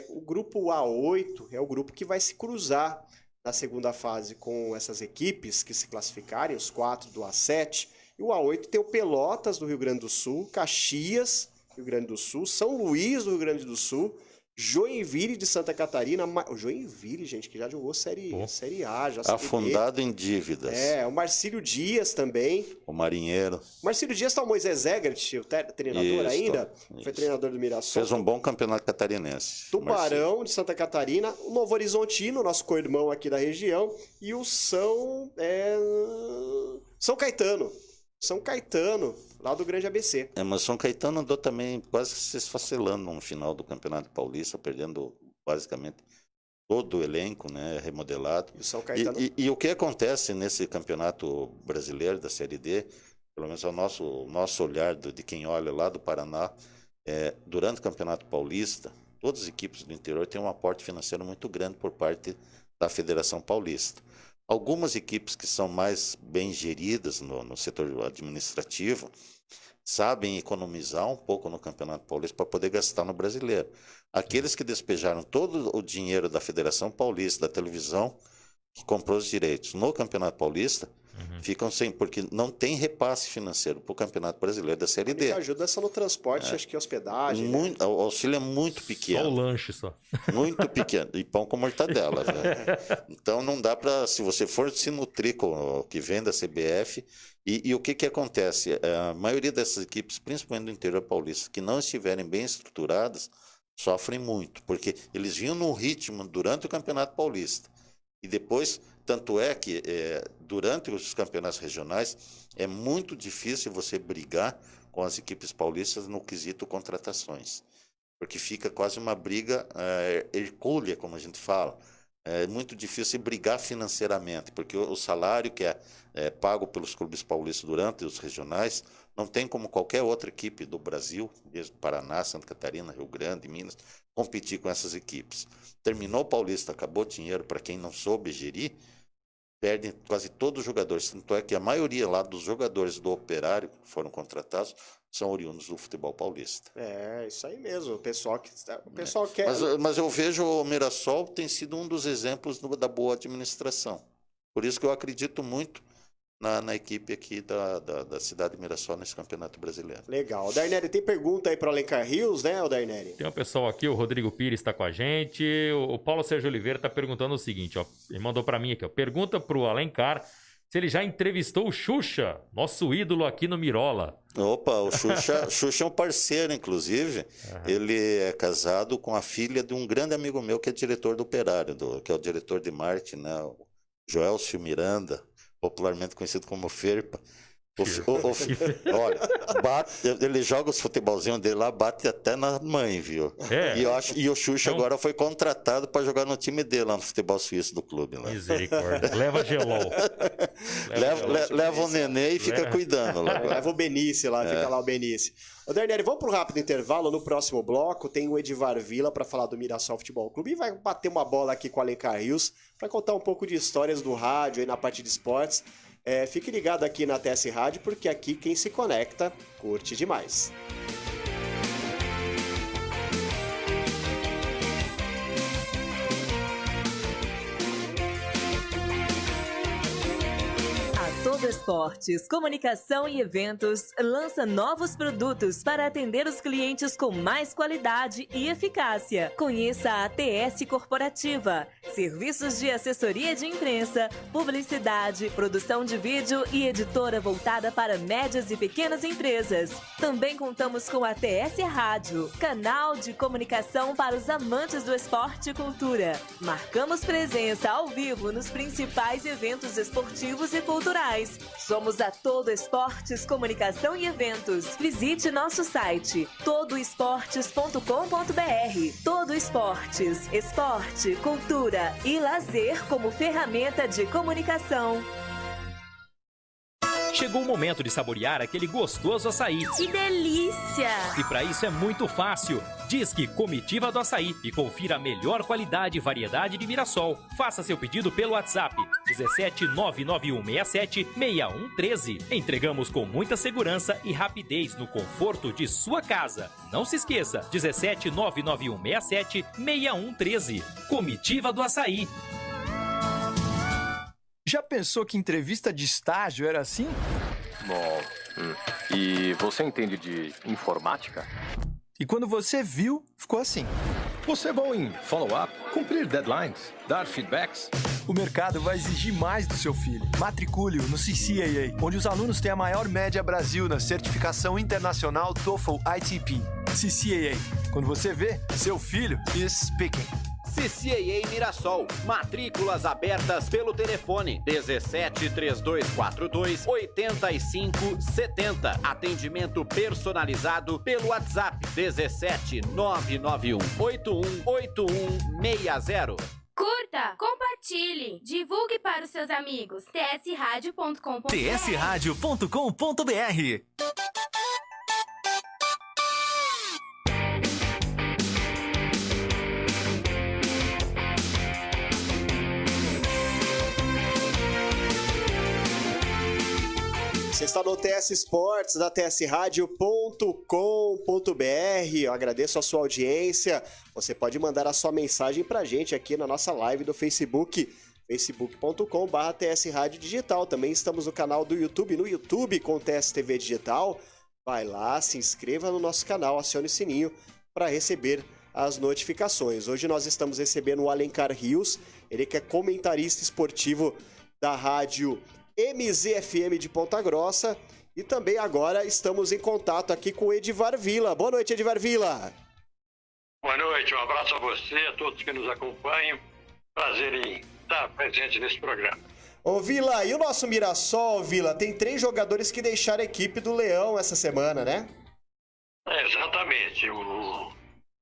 O grupo A8 é o grupo que vai se cruzar na segunda fase com essas equipes que se classificarem, os 4 do A7. E o A8 tem o Pelotas, do Rio Grande do Sul, Caxias, Rio Grande do Sul, São Luís, do Rio Grande do Sul, Joinville de Santa Catarina. O Joinville, gente, que já jogou Série A, já afundado em dívidas. O Marcílio Dias também. O Marinheiro. O Marcílio Dias está o Moisés Egert, o treinador ainda. Foi treinador do Mirassol. Fez um bom campeonato catarinense. Tubarão, de Santa Catarina. O Novo Horizontino, nosso co-irmão aqui da região. E o São Caetano. São Caetano, lá do Grande ABC. Mas São Caetano andou também quase se esfacelando no final do Campeonato Paulista, perdendo basicamente todo o elenco, né, remodelado. E, São Caetano... e o que acontece nesse Campeonato Brasileiro da Série D, pelo menos o nosso olhar de quem olha lá do Paraná, durante o Campeonato Paulista, todas as equipes do interior têm um aporte financeiro muito grande por parte da Federação Paulista. Algumas equipes que são mais bem geridas no setor administrativo sabem economizar um pouco no Campeonato Paulista para poder gastar no Brasileiro. Aqueles que despejaram todo o dinheiro da Federação Paulista, da televisão, que comprou os direitos no Campeonato Paulista, Ficam sem, porque não tem repasse financeiro para o Campeonato Brasileiro da Série D. Ajuda só no transporte, acho que hospedagem. Muito, né? O auxílio é muito pequeno. Só o lanche, só. Muito pequeno. E pão com mortadela. Então não dá para, se você for se nutrir com o que vem da CBF. E o que acontece? A maioria dessas equipes, principalmente do interior paulista, que não estiverem bem estruturadas, sofrem muito, porque eles vinham num ritmo durante o Campeonato Paulista. E depois, tanto é que durante os campeonatos regionais é muito difícil você brigar com as equipes paulistas no quesito contratações, porque fica quase uma briga hercúlea, como a gente fala. É muito difícil brigar financeiramente, porque o salário que é pago pelos clubes paulistas durante os regionais não tem como qualquer outra equipe do Brasil, desde Paraná, Santa Catarina, Rio Grande, Minas, competir com essas equipes. Terminou o Paulista, acabou o dinheiro para quem não soube gerir, perdem quase todos os jogadores. Tanto é que a maioria lá dos jogadores do Operário que foram contratados são oriundos do futebol paulista. É, isso aí mesmo. O pessoal quer... Mas eu vejo o Mirassol tem sido um dos exemplos da boa administração. Por isso que eu acredito muito na equipe aqui da cidade de Mirassol nesse Campeonato Brasileiro. Legal. O Darneri, tem pergunta aí para o Alencar Rios, né, o Darneri? Tem um pessoal aqui, o Rodrigo Pires está com a gente. O Paulo Sérgio Oliveira está perguntando o seguinte, ó. Ele mandou para mim aqui, ó. Pergunta para o Alencar se ele já entrevistou o Xuxa, nosso ídolo aqui no Mirola. Opa, o Xuxa é um parceiro, inclusive. Uhum. Ele é casado com a filha de um grande amigo meu que é diretor do Operário, que é o diretor de marketing, né? O Joelcio Miranda, popularmente conhecido como Ferpa. Olha, ele joga os futebolzinhos dele lá, bate até na mãe, viu? E o Xuxa agora foi contratado para jogar no time dele lá no futebol suíço do clube. Lá. Misericórdia. Leva gelol. Leva o nenê e fica cuidando lá. Leva o Benício lá, fica lá o Benício. Ô Darneri, vamos para um rápido intervalo. No próximo bloco tem o Edivar Villa para falar do Mirassol Futebol Clube e vai bater uma bola aqui com o Alencar Rios para contar um pouco de histórias do rádio aí na parte de esportes. Fique ligado aqui na TS Rádio, porque aqui quem se conecta curte demais. Todo Esportes, Comunicação e Eventos lança novos produtos para atender os clientes com mais qualidade e eficácia. Conheça a ATS Corporativa, serviços de assessoria de imprensa, publicidade, produção de vídeo e editora voltada para médias e pequenas empresas. Também contamos com a ATS Rádio, canal de comunicação para os amantes do esporte e cultura. Marcamos presença ao vivo nos principais eventos esportivos e culturais. Somos a Todo Esportes, Comunicação e Eventos. Visite nosso site todoesportes.com.br. Todo Esportes, esporte, cultura e lazer como ferramenta de comunicação. Chegou o momento de saborear aquele gostoso açaí. Que delícia! E para isso é muito fácil. Disque Comitiva do Açaí e confira a melhor qualidade e variedade de Mirassol. Faça seu pedido pelo WhatsApp 17 99167 6113. Entregamos com muita segurança e rapidez no conforto de sua casa. Não se esqueça, 17 99167 6113. Comitiva do Açaí. Já pensou que entrevista de estágio era assim? Bom, e você entende de informática? E quando você viu, ficou assim. Você é bom em follow-up, cumprir deadlines, dar feedbacks? O mercado vai exigir mais do seu filho. Matricule-o no CCAA, onde os alunos têm a maior média Brasil na certificação internacional TOEFL ITP. CCAA. Quando você vê, seu filho is speaking. CCAA Mirassol. Matrículas abertas pelo telefone 17 3242 8570. Atendimento personalizado pelo WhatsApp 17 991 818160. Curta, compartilhe, divulgue para os seus amigos. tsradio.com.br. tsradio.com.br. Você está no TS Esportes, da tsradio.com.br. Eu agradeço a sua audiência. Você pode mandar a sua mensagem pra gente aqui na nossa live do Facebook facebook.com/TS Rádio Digital. Também estamos no canal do YouTube, no YouTube com TS TV Digital. Vai lá, se inscreva no nosso canal, acione o sininho para receber as notificações. Hoje nós estamos recebendo o Alencar Rios, ele que é comentarista esportivo da rádio MZFM de Ponta Grossa. E também agora estamos em contato aqui com o Edivar Vila. Boa noite, Edivar Vila. Boa noite, um abraço a você, a todos que nos acompanham. Prazer em estar presente nesse programa. Ô Vila, e o nosso Mirassol, Vila, tem 3 jogadores que deixaram a equipe do Leão essa semana, né? Exatamente. O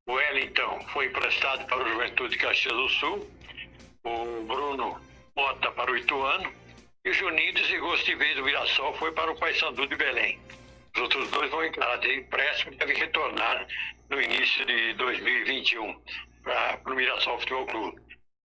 Wellington foi emprestado para o Juventude de Caxias do Sul. O Bruno Mota para o Ituano. E o Juninho desligou de vez do Mirassol, foi para o Paysandu de Belém. Os outros 2 vão entrar de empréstimo e devem retornar no início de 2021 para o Mirassol Futebol Clube.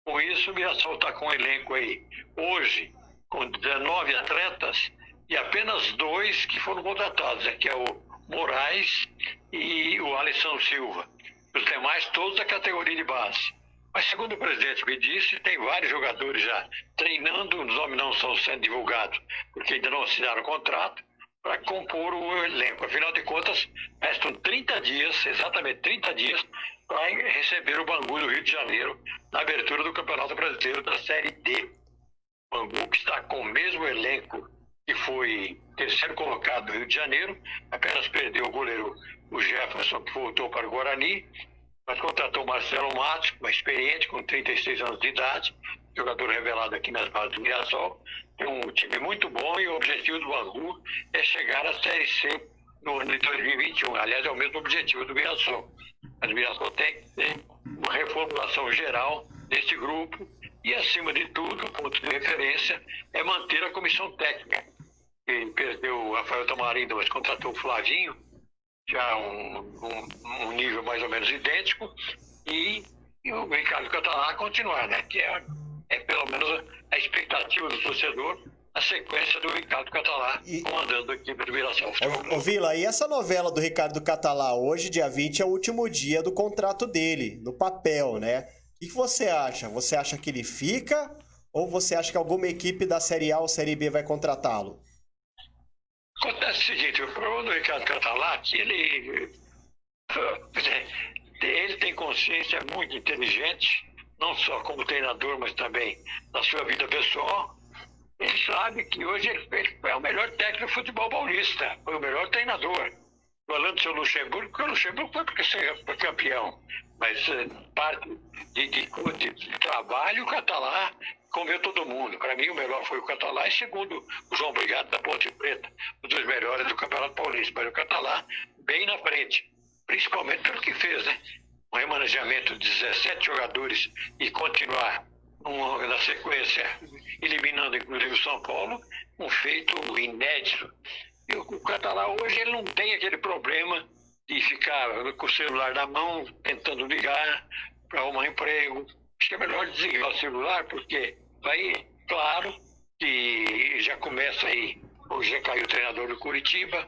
Com isso, o Mirassol está com um elenco aí, hoje, com 19 atletas e apenas 2 que foram contratados, que é o Moraes e o Alisson Silva. Os demais, todos da categoria de base. Mas, segundo o presidente me disse, tem vários jogadores já treinando, os nomes não estão sendo divulgados, porque ainda não assinaram o contrato, para compor o elenco. Afinal de contas, restam 30 dias, exatamente 30 dias, para receber o Bangu do Rio de Janeiro, na abertura do Campeonato Brasileiro da Série D. O Bangu, que está com o mesmo elenco que foi terceiro colocado do Rio de Janeiro, apenas perdeu o goleiro, o Jefferson, que voltou para o Guarani, mas contratou o Marcelo Matos, experiente, com 36 anos de idade, jogador revelado aqui nas bases do Mirassol. Tem um time muito bom e o objetivo do Bangu é chegar à Série C no ano de 2021. Aliás, é o mesmo objetivo do Mirassol. Mas o Mirassol tem que ter uma reformulação geral desse grupo e, acima de tudo, o ponto de referência é manter a comissão técnica. Ele perdeu o Rafael Tamarindo, mas contratou o Flavinho, já um nível mais ou menos idêntico, e o Ricardo Catalá continuar, né? Que é pelo menos a expectativa do torcedor, a sequência do Ricardo Catalá comandando a equipe do Mirassol. Ô Vila, e essa novela do Ricardo Catalá, hoje, dia 20, é o último dia do contrato dele, no papel, né? O que você acha? Você acha que ele fica ou você acha que alguma equipe da Série A ou Série B vai contratá-lo? Acontece o seguinte, o problema do Ricardo Catalá é que ele tem consciência muito inteligente, não só como treinador, mas também na sua vida pessoal. Ele sabe que hoje ele é o melhor técnico do futebol paulista, foi o melhor treinador. Falando do seu Luxemburgo, porque o Luxemburgo foi porque foi campeão, mas parte de trabalho, o Catalá comeu todo mundo. Para mim, o melhor foi o Catalá, e segundo o João Brigado da Ponte Preta, um dos melhores do Campeonato Paulista. Mas o Catalá bem na frente, principalmente pelo que fez, né? Um remanejamento de 17 jogadores e continuar na sequência eliminando inclusive o São Paulo, um feito inédito. E o Catalá hoje ele não tem aquele problema de ficar com o celular na mão, tentando ligar para arrumar emprego. Acho que é melhor desligar o celular, porque aí, claro, que já começa aí, hoje já caiu o treinador do Curitiba,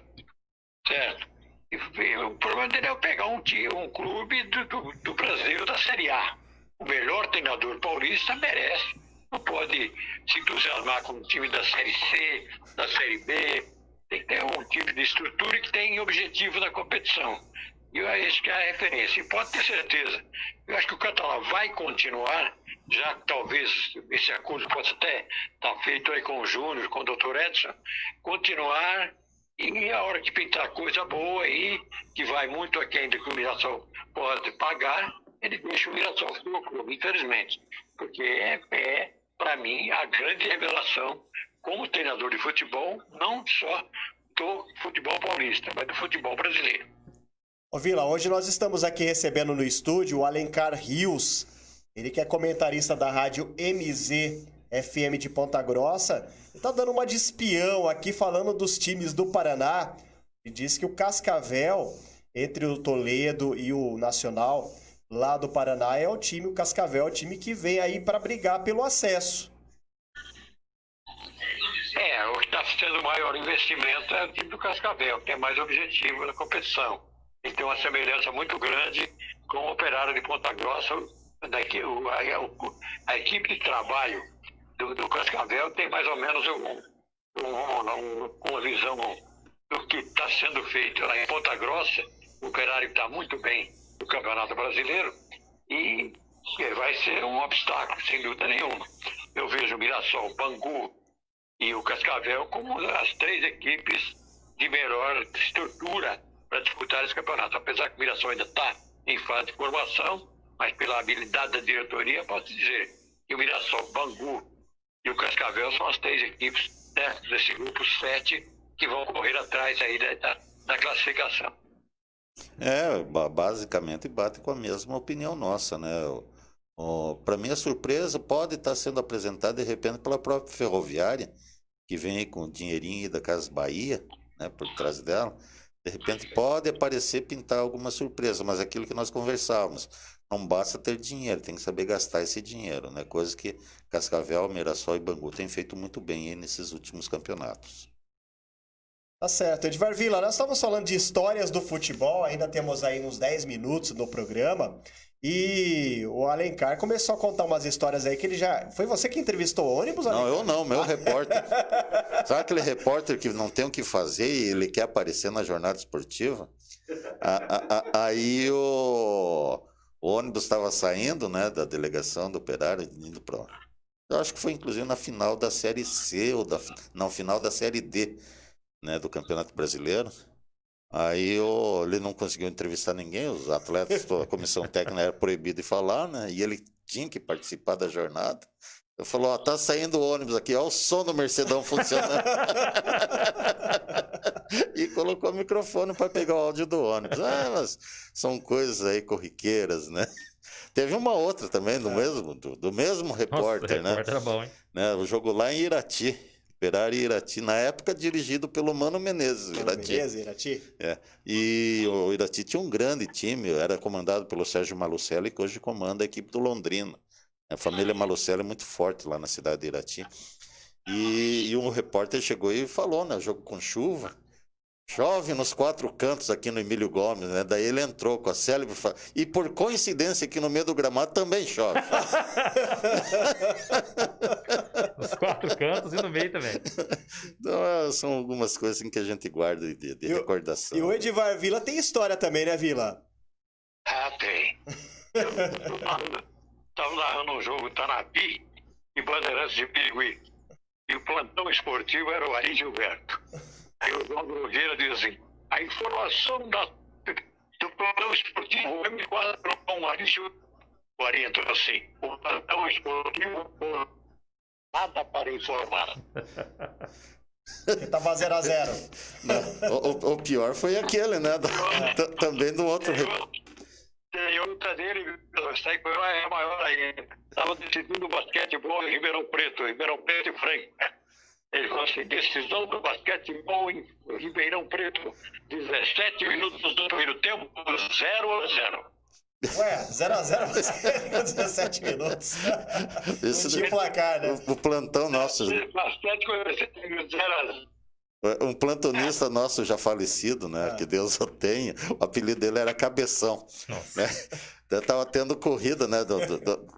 certo? E o problema dele é pegar um clube do Brasil da Série A. O melhor treinador paulista merece, não pode se entusiasmar com o time da Série C, da Série B. Tem que ter um tipo de estrutura que tem objetivo na competição. E eu acho que é a referência. E pode ter certeza. Eu acho que o Catalá vai continuar, já que talvez esse acordo possa até estar feito aí com o Júnior, com o Dr. Edson, continuar, e a hora que pintar coisa boa aí, que vai muito aquém do que o Mirassol pode pagar, ele deixa o Mirassol Futebol Clube, infelizmente. Porque é para mim, a grande revelação como treinador de futebol, não só do futebol paulista, mas do futebol brasileiro. Ô Vila, hoje nós estamos aqui recebendo no estúdio o Alencar Rios, ele que é comentarista da rádio MZFM de Ponta Grossa. Ele tá dando uma de espião aqui, falando dos times do Paraná, e diz que o Cascavel, entre o Toledo e o Nacional, lá do Paraná, é o Cascavel é o time que vem aí para brigar pelo acesso. O que está sendo o maior investimento é o time do Cascavel, que tem mais objetivo na competição. Ele tem uma semelhança muito grande com o Operário de Ponta Grossa. A equipe de trabalho do Cascavel tem mais ou menos uma visão do que está sendo feito lá em Ponta Grossa. O Operário está muito bem no Campeonato Brasileiro e vai ser um obstáculo, sem dúvida nenhuma. Eu vejo o Mirassol, o Bangu e o Cascavel como as 3 equipes de melhor estrutura para disputar esse campeonato. Apesar que o Mirassol ainda está em fase de formação, mas pela habilidade da diretoria, posso dizer que o Mirassol, o Bangu e o Cascavel são as 3 equipes, né, desse grupo 7 que vão correr atrás aí da classificação. Basicamente bate com a mesma opinião nossa, né? Para mim a surpresa pode estar sendo apresentada de repente pela própria Ferroviária, que vem aí com o dinheirinho da Casas Bahia, né, por trás dela. De repente pode aparecer, pintar alguma surpresa, mas aquilo que nós conversávamos, não basta ter dinheiro, tem que saber gastar esse dinheiro, né? Coisa que Cascavel, Mirassol e Bangu têm feito muito bem aí nesses últimos campeonatos. Tá certo. Edivar Vila, nós estamos falando de histórias do futebol, ainda temos aí uns 10 minutos no programa, e o Alencar começou a contar umas histórias aí que ele já... Foi você que entrevistou o ônibus, Alencar? Não, eu não, meu repórter. Sabe aquele repórter que não tem o que fazer e ele quer aparecer na jornada esportiva? Aí o ônibus estava saindo, né, da delegação do Operário, indo para... Eu acho que foi inclusive na final da Série C, final da Série D, né, do Campeonato Brasileiro. Aí ele não conseguiu entrevistar ninguém, os atletas, a comissão técnica era proibida de falar, né? E ele tinha que participar da jornada. Eu falei, tá saindo o ônibus aqui, o som do Mercedão funcionando. E colocou o microfone para pegar o áudio do ônibus. Mas são coisas aí corriqueiras, né? Teve uma outra também, do mesmo repórter, né? Repórter era bom, hein? Né? O jogo lá em Irati. Operário e Irati, na época dirigido pelo Mano Menezes. Irati. E o Irati tinha um grande time, era comandado pelo Sérgio Malucelli, que hoje comanda a equipe do Londrina. A família Malucelli é muito forte lá na cidade de Irati. E um repórter chegou e falou, né, jogo com chuva, chove nos 4 cantos aqui no Emílio Gomes, né? Daí ele entrou com a célebre e por coincidência aqui no meio do gramado também chove. Nos 4 cantos e no meio também. Então, são algumas coisas assim que a gente guarda de recordação. E o Edivar Vila tem história também, né, Vila? Tem. Estava narrando um jogo Tanapi e Bandeirantes de Pirigui. E o plantão esportivo era o Ari Gilberto. Aí o João Nogueira diz assim, a informação do plantão esportivo o M4 trocou um Ari Gilberto. O Ari entrou assim, o plantão esportivo nada para informar. Que tava 0-0. O pior foi aquele, né? Também do outro. Tem outra dele, essa foi a maior ainda. Estava decidindo o basquetebol em Ribeirão Preto e Franco. Ele falou assim, decisão do basquetebol em Ribeirão Preto, 17 minutos do primeiro tempo, 0-0. Ué, 0-0 com 17 minutos. Não tinha placar, né? O plantão nosso. Basquete com 0-0. Um plantonista nosso já falecido, né? Que Deus o tenha. O apelido dele era Cabeção. Né? Tava tendo corrida, né?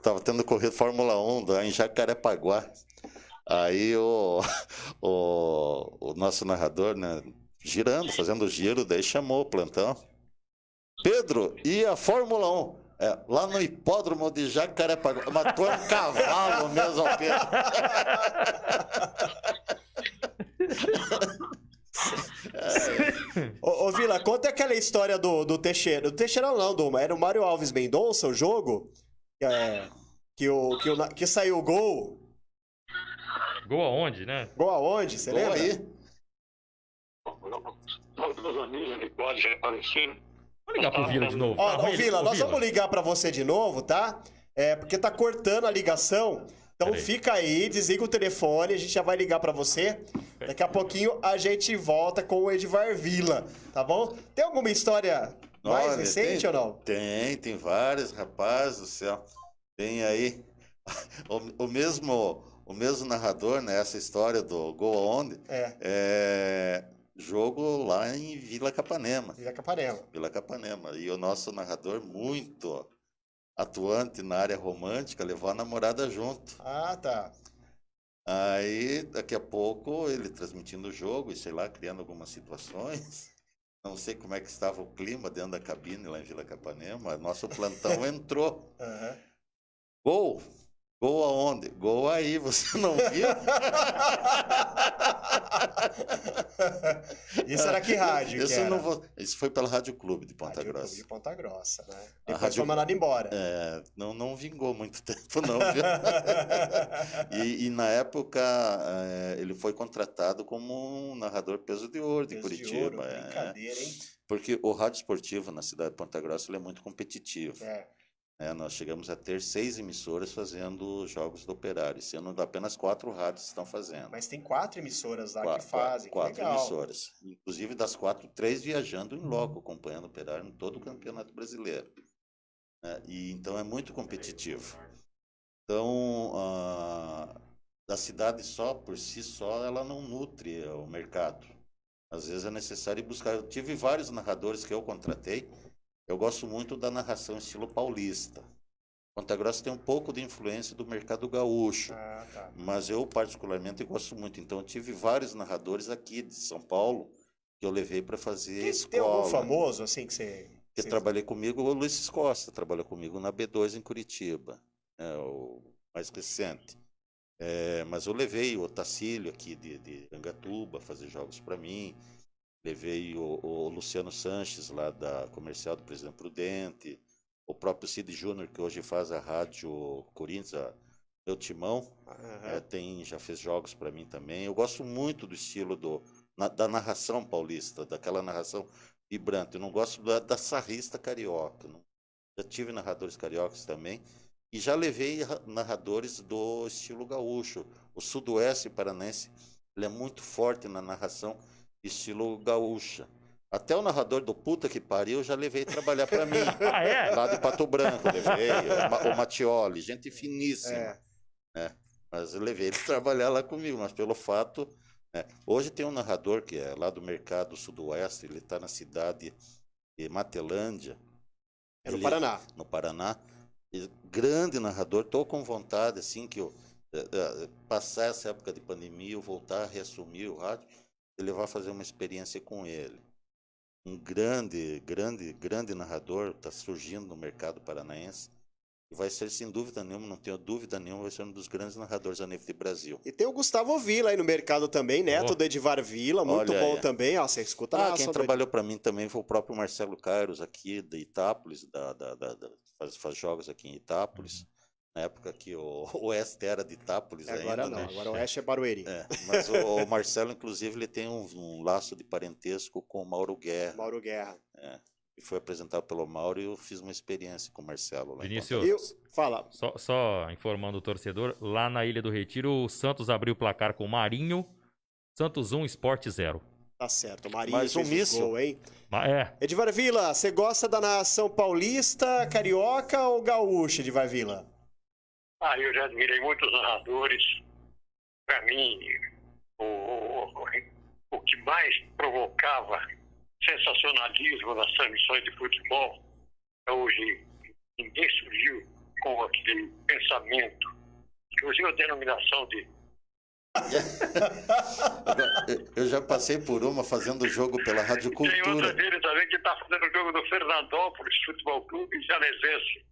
Tava tendo corrida Fórmula 1 em Jacarepaguá. Aí o nosso narrador, né? Girando, fazendo giro, daí chamou o plantão. Pedro, e a Fórmula 1? Lá no hipódromo de Jacarepaguá. Matou um cavalo mesmo, Pedro. Ô Vila, conta aquela história do Teixeira. Do Teixeira não, era o Mário Alves Mendonça, o jogo. Que saiu o gol. Gol aonde, né? Gol aonde? Você lembra? Aí. Todos os amigos de quase já apareceram. Vamos ligar pro Vila de novo. Vila, nós vamos ligar pra você de novo, tá? Porque tá cortando a ligação. Então fica aí, desliga o telefone, a gente já vai ligar pra você. Daqui a pouquinho a gente volta com o Edivar Vila, tá bom? Tem alguma história mais recente ou não? Tem várias, rapaz do céu. Tem aí o mesmo narrador, né? Essa história do gol aonde? Jogo lá em Vila Capanema. Vila Capanema. E o nosso narrador, muito atuante na área romântica, levou a namorada junto. Ah, tá. Aí, daqui a pouco, ele transmitindo o jogo e, sei lá, criando algumas situações. Não sei como é que estava o clima dentro da cabine lá em Vila Capanema. Nosso plantão entrou. Gol! Gol aonde? Gol aí, você não viu? Isso era que rádio? Isso, que era? Isso foi pela Rádio Clube de Ponta Rádio Grossa. Clube de Ponta Grossa, né? A Depois rádio... foi mandado embora. Não vingou muito tempo, não, viu? e na época, ele foi contratado como um narrador peso de ouro de Curitiba. De ouro, brincadeira, hein? Porque o rádio esportivo na cidade de Ponta Grossa ele é muito competitivo. Nós chegamos a ter 6 emissoras fazendo jogos do Operário, sendo apenas 4 rádios estão fazendo. Mas tem 4 emissoras lá que fazem, 4 emissoras. Inclusive das 4, 3 viajando em loco, acompanhando o Operário em todo o Campeonato Brasileiro. E então é muito competitivo. Então, a cidade só, por si só, ela não nutre o mercado. Às vezes é necessário buscar. Eu tive vários narradores que eu contratei. Eu gosto muito da narração estilo paulista. Ponta Grossa tem um pouco de influência do mercado gaúcho, mas eu particularmente gosto muito. Então eu tive vários narradores aqui de São Paulo que eu levei para fazer escola. Tem algum famoso assim que você... Que trabalhei comigo, o Luiz Costa trabalhou comigo na B2 em Curitiba, o mais recente. Mas eu levei o Otacílio aqui de Angatuba fazer jogos para mim. Levei o Luciano Sanches, lá da Comercial do Presidente Prudente, o próprio Cid Júnior, que hoje faz a Rádio Corinthians, meu timão, já fez jogos para mim também. Eu gosto muito do estilo da narração paulista, daquela narração vibrante. Eu não gosto da sarrista carioca. Já tive narradores cariocas também, e já levei narradores do estilo gaúcho. O sudoeste paranaense ele é muito forte na narração estilo gaúcha. Até o narrador do Puta que Pariu eu já levei trabalhar para mim. Lá de Pato Branco, levei. O Mattioli, gente finíssima. Mas eu levei ele trabalhar lá comigo, mas pelo fato... Hoje tem um narrador que é lá do Mercado Sudoeste, ele está na cidade de Matelândia. No Paraná. No Paraná. Grande narrador, estou com vontade, assim, que eu passar essa época de pandemia, eu voltar a reassumir o rádio, ele vai fazer uma experiência com ele. Um grande narrador está surgindo no mercado paranaense e vai ser, sem dúvida nenhuma, não tenho dúvida nenhuma, vai ser um dos grandes narradores a nível de Brasil. E tem o Gustavo Villa aí no mercado também, neto do Edivar Villa, muito bom também. Você escuta na quem trabalhou para mim também foi o próprio Marcelo Cairos aqui de Itápolis, faz jogos aqui em Itápolis. Na época que o Oeste era de Itápolis agora ainda, não, né? Agora o Oeste é Barueri. Mas o Marcelo, inclusive, ele tem um laço de parentesco com o Mauro Guerra. Mauro Guerra. E foi apresentado pelo Mauro e eu fiz uma experiência com o Marcelo lá. Vinícius, fala. Só informando o torcedor, lá na Ilha do Retiro, o Santos abriu o placar com o Marinho, Santos 1, Sport 0. Tá certo, o Marinho Mais um míssil, gol, hein? Edivar Villa, você gosta da narração paulista, carioca ou gaúcha, Edivar Villa? Eu já admirei muitos narradores. Para mim, o que mais provocava sensacionalismo nas transmissões de futebol, hoje ninguém surgiu com aquele pensamento, inclusive a denominação de... Eu já passei por uma fazendo jogo pela Rádio Cultura. Tem outra dele também que está fazendo o jogo do Fernandópolis Futebol Clube, Jalesense.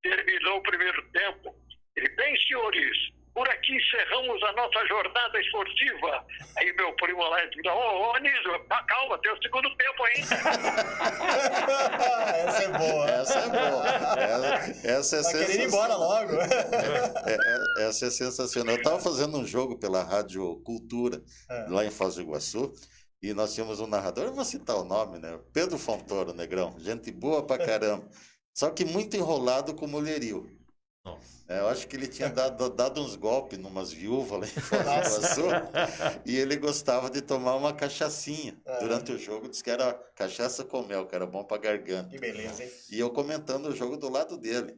Terminou o primeiro tempo. Ele, bem, senhores, por aqui encerramos a nossa jornada esportiva. Aí meu primo lá diz, Anísio, calma, tem o segundo tempo ainda. Essa é boa. Essa é sensacional. Querendo ir embora logo. Essa é sensacional. Eu estava fazendo um jogo pela Rádio Cultura, lá em Foz do Iguaçu, e nós tínhamos um narrador, eu vou citar o nome, né? Pedro Fontoro, negrão. Gente boa pra caramba. Só que muito enrolado com mulherio. Eu acho que ele tinha dado uns golpes numas viúvas lá em Foz do Iguaçu e ele gostava de tomar uma cachaçinha durante o jogo, disse que era cachaça com mel, que era bom pra garganta. Que beleza, hein? E eu comentando o jogo do lado dele.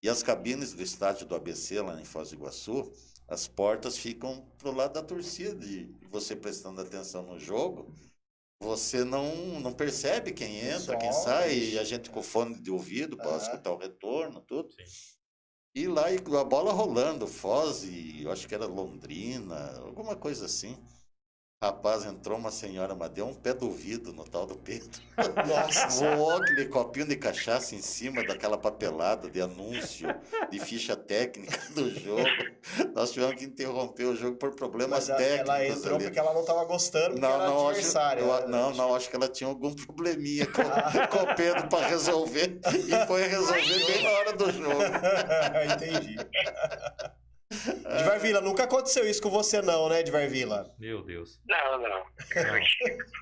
E as cabines do estádio do ABC lá em Foz do Iguaçu, as portas ficam pro lado da torcida e você prestando atenção no jogo, você não percebe quem entra, quem sai, e a gente com fone de ouvido para escutar o retorno, tudo. Sim. E lá a bola rolando, Foz e eu acho que era Londrina, alguma coisa assim. Rapaz, entrou uma senhora, mas deu um pé do ouvido no tal do Pedro. Nossa. Voou aquele copinho de cachaça em cima daquela papelada de anúncio, de ficha técnica do jogo. Nós tivemos que interromper o jogo por problemas técnicos. Ela entrou ali. porque ela não estava gostando, porque era adversária. Acho que ela tinha algum probleminha com o Pedro para resolver. E foi resolver bem na hora do jogo. Entendi. Edvar Vila, nunca aconteceu isso com você não, né, Edvar Vila? Meu Deus. Não.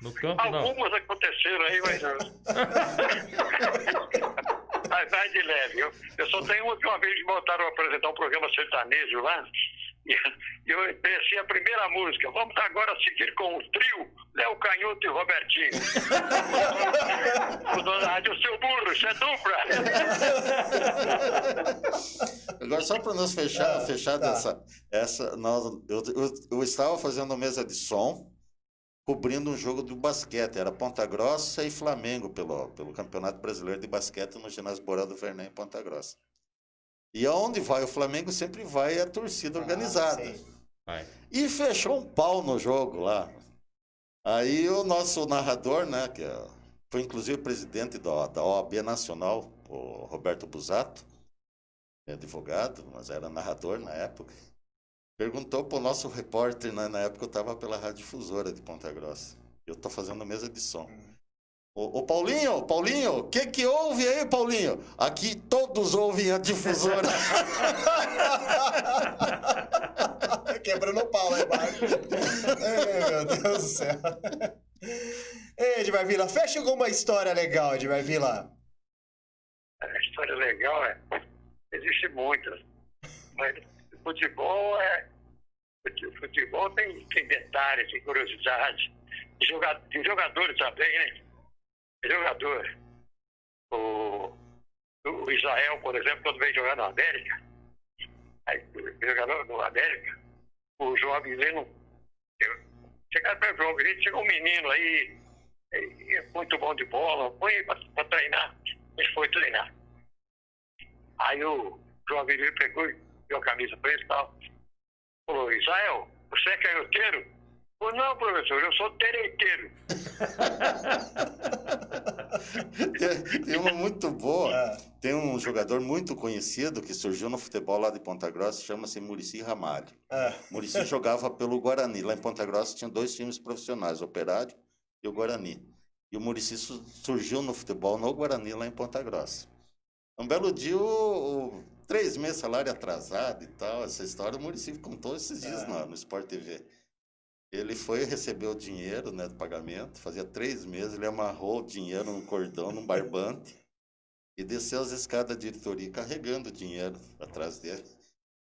No campo, não. Algumas aconteceram aí, mas não. Mas vai de leve. Eu só tenho uma vez que botaram a apresentar um programa sertanejo lá, e eu pensei a primeira música. Vamos agora seguir com o trio Léo Canhoto e Robertinho. O dono da rádio, seu burro, isso é dupla. Agora, só para nós fechar eu estava fazendo mesa de som, cobrindo um jogo do basquete. Era Ponta Grossa e Flamengo pelo Campeonato Brasileiro de Basquete no ginásio Borel do Vernet, em Ponta Grossa. E aonde vai o Flamengo, sempre vai a torcida organizada. E fechou um pau no jogo lá. Aí o nosso narrador, né, que foi inclusive presidente da OAB Nacional, o Roberto Busato, advogado, mas era narrador na época, perguntou para o nosso repórter, né, na época eu estava pela Rádio Difusora de Ponta Grossa. Eu estou fazendo mesa de som. Ô Paulinho, o que houve aí, Paulinho? Aqui todos ouvem a Difusora. Quebrando o pau lá embaixo. Meu Deus do céu. Ei, Edvar Vila, fecha alguma história legal, Edvar Vila. A história legal existe muitas. Mas futebol tem detalhes, tem curiosidade. De jogadores também, né? Jogador. O Israel, por exemplo, quando veio jogar no América, jogador do América, o João Avilino, chegaram para o João Avilino, chegou um menino aí, muito bom de bola, foi para treinar. Ele foi treinar. Aí o João Avilino pegou e deu a camisa para ele e tal. Falou, Israel, você é canhoteiro? Falou, não, professor, eu sou tereiteiro. Tem uma muito boa. Tem um jogador muito conhecido que surgiu no futebol lá de Ponta Grossa, chama-se Muricy Ramalho. Muricy jogava pelo Guarani. Lá em Ponta Grossa tinha 2 times profissionais, o Operário e o Guarani. E o Muricy surgiu no futebol no Guarani, lá em Ponta Grossa. Um belo dia, 3 meses salário atrasado e tal, essa história, o Muricy contou esses dias no Sport TV. Ele foi receber o dinheiro, né, do pagamento, fazia 3 meses, ele amarrou o dinheiro num cordão, num barbante, e desceu as escadas da diretoria carregando o dinheiro atrás dele.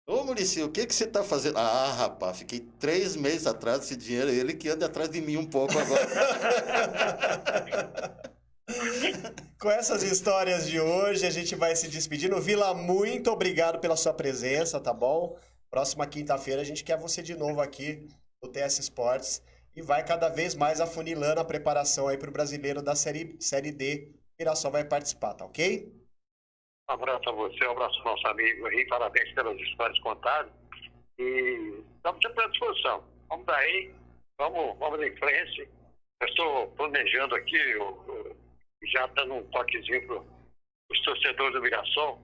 Ô, Muricy, o que você está fazendo? Ah, rapaz, fiquei 3 meses atrás desse dinheiro, ele que anda atrás de mim um pouco agora. Com essas histórias de hoje, a gente vai se despedindo. Vila, muito obrigado pela sua presença, tá bom? Próxima quinta-feira a gente quer você de novo aqui no TS Esportes e vai cada vez mais afunilando a preparação aí para o brasileiro da Série D. Mirassol vai participar, tá ok? Um abraço a você, um abraço ao nosso amigo aí, parabéns pelas histórias contadas e estamos sempre à disposição. Vamos daí, vamos em frente. Eu estou planejando aqui, já dando um toquezinho para os torcedores do Mirassol.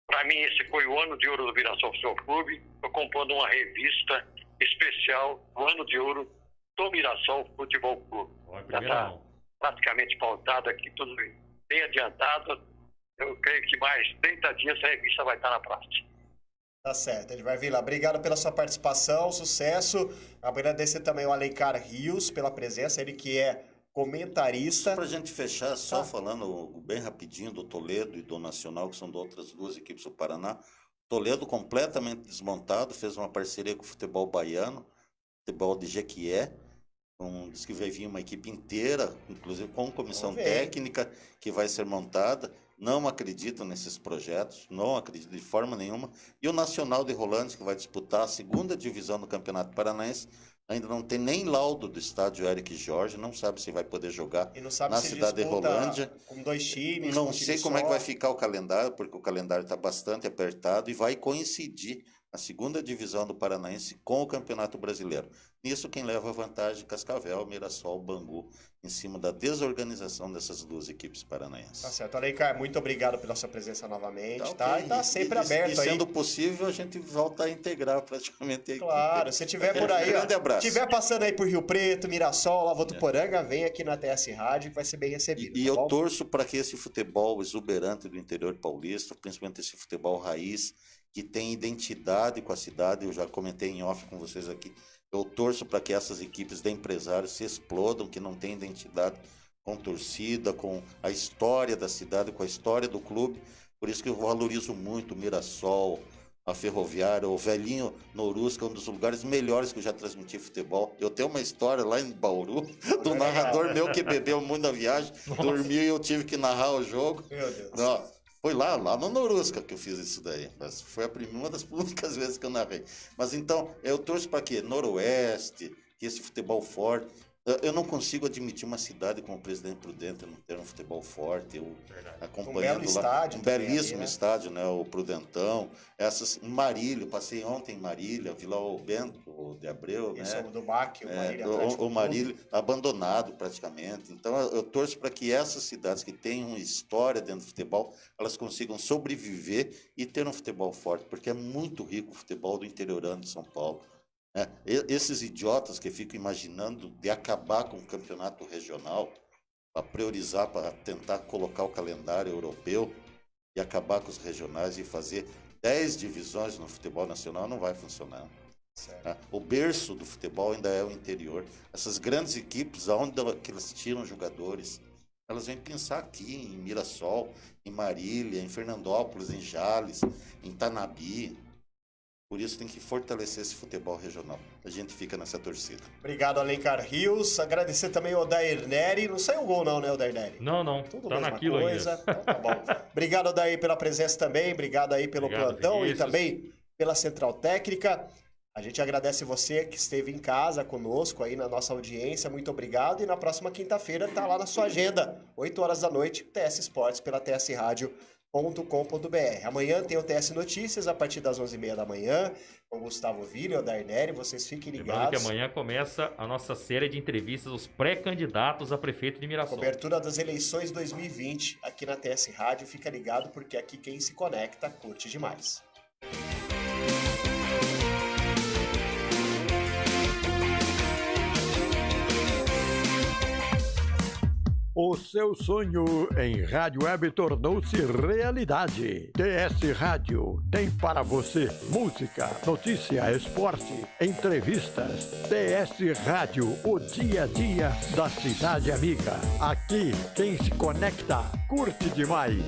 Para mim, esse foi o ano de ouro do Mirassol Futebol Clube. Estou compondo uma revista especial, o ano de ouro do Mirassol Futebol Clube. Já está praticamente pautado aqui, tudo bem adiantado. Eu creio que mais 30 dias a revista vai estar na prática. Tá certo, Edvar Vila. Obrigado pela sua participação, sucesso. Agradecer também ao Alencar Rios pela presença, ele que é comentarista. Para a gente fechar, só falando bem rapidinho do Toledo e do Nacional, que são de outras 2 equipes do Paraná. Toledo completamente desmontado, fez uma parceria com o futebol baiano, futebol de Jequié. Diz que vai vir uma equipe inteira, inclusive com comissão técnica, que vai ser montada. Não acredito nesses projetos, não acredito de forma nenhuma. E o Nacional de Rolândia, que vai disputar a 2ª divisão do Campeonato Paranaense, Ainda não tem nem laudo do estádio Eric Jorge, não sabe se vai poder jogar na cidade de Rolândia. Com 2 times. Não sei como é que vai ficar o calendário, porque o calendário está bastante apertado e vai coincidir a segunda divisão do Paranaense com o Campeonato Brasileiro. Nisso quem leva a vantagem, Cascavel, Mirassol, Bangu, em cima da desorganização dessas 2 equipes paranaenses. Tá certo. Alencar, muito obrigado pela sua presença novamente, tá? E tá sempre aberto aí. E sendo possível, a gente volta a integrar praticamente a equipe. Claro, se tiver por aí, grande abraço. Tiver passando aí por Rio Preto, Mirassol, Votuporanga, vem aqui na TS Rádio que vai ser bem recebido. E eu torço para que esse futebol exuberante do interior paulista, principalmente esse futebol raiz, que tem identidade com a cidade, eu já comentei em off com vocês aqui, eu torço para que essas equipes de empresários se explodam, que não têm identidade com torcida, com a história da cidade, com a história do clube. Por isso que eu valorizo muito o Mirassol, a Ferroviária, o velhinho Norusca, um dos lugares melhores que eu já transmiti futebol. Eu tenho uma história lá em Bauru, do narrador meu que bebeu muito na viagem, dormiu e eu tive que narrar o jogo. Meu Deus. Não, foi lá no Norusca que eu fiz isso daí. Mas foi uma das únicas vezes que eu narrei. Mas então, eu torço para quê? Noroeste, que esse futebol forte. Eu não consigo admitir uma cidade como Presidente Prudente não ter um futebol forte. Eu acompanhando um belíssimo estádio, né? O Prudentão. Marília, passei ontem em Marília, Vila Bento de Abreu, isso, né? Do BAC, o Marília abandonado praticamente. Então eu torço para que essas cidades que têm uma história dentro do futebol, elas consigam sobreviver e ter um futebol forte, porque é muito rico o futebol do interiorano de São Paulo. Esses idiotas que ficam imaginando de acabar com o campeonato regional para priorizar, para tentar colocar o calendário europeu e acabar com os regionais e fazer 10 divisões no futebol nacional, não vai funcionar. O berço do futebol ainda é o interior. Essas grandes equipes, aonde que elas tiram jogadores, elas vêm pensar aqui em Mirassol, em Marília, em Fernandópolis, em Jales, em Tanabi. Por isso tem que fortalecer esse futebol regional. A gente fica nessa torcida. Obrigado, Alencar Rios. Agradecer também ao Odair Neri. Não saiu o gol não, né, Odair Neri? Não. Tudo tá mesma naquilo coisa. ainda. Então, tá bom. Obrigado, Odair, pela presença também. Obrigado aí pelo plantão Vinícius. E também pela Central Técnica. A gente agradece você que esteve em casa conosco aí na nossa audiência. Muito obrigado. E na próxima quinta-feira tá lá na sua agenda, 8 horas da noite, TS Esportes pela tsradio.com.br. Amanhã tem o TS Notícias a partir das 11h30 da manhã, com Gustavo Villa e Odair Neri. Vocês fiquem ligados. Lembrando que amanhã começa a nossa série de entrevistas aos pré-candidatos a prefeito de Mirassol. Cobertura das eleições 2020 aqui na TS Rádio. Fica ligado porque aqui quem se conecta curte demais. O seu sonho em rádio web tornou-se realidade. TS Rádio tem para você música, notícia, esporte, entrevistas. TS Rádio, o dia a dia da cidade amiga. Aqui, quem se conecta, curte demais.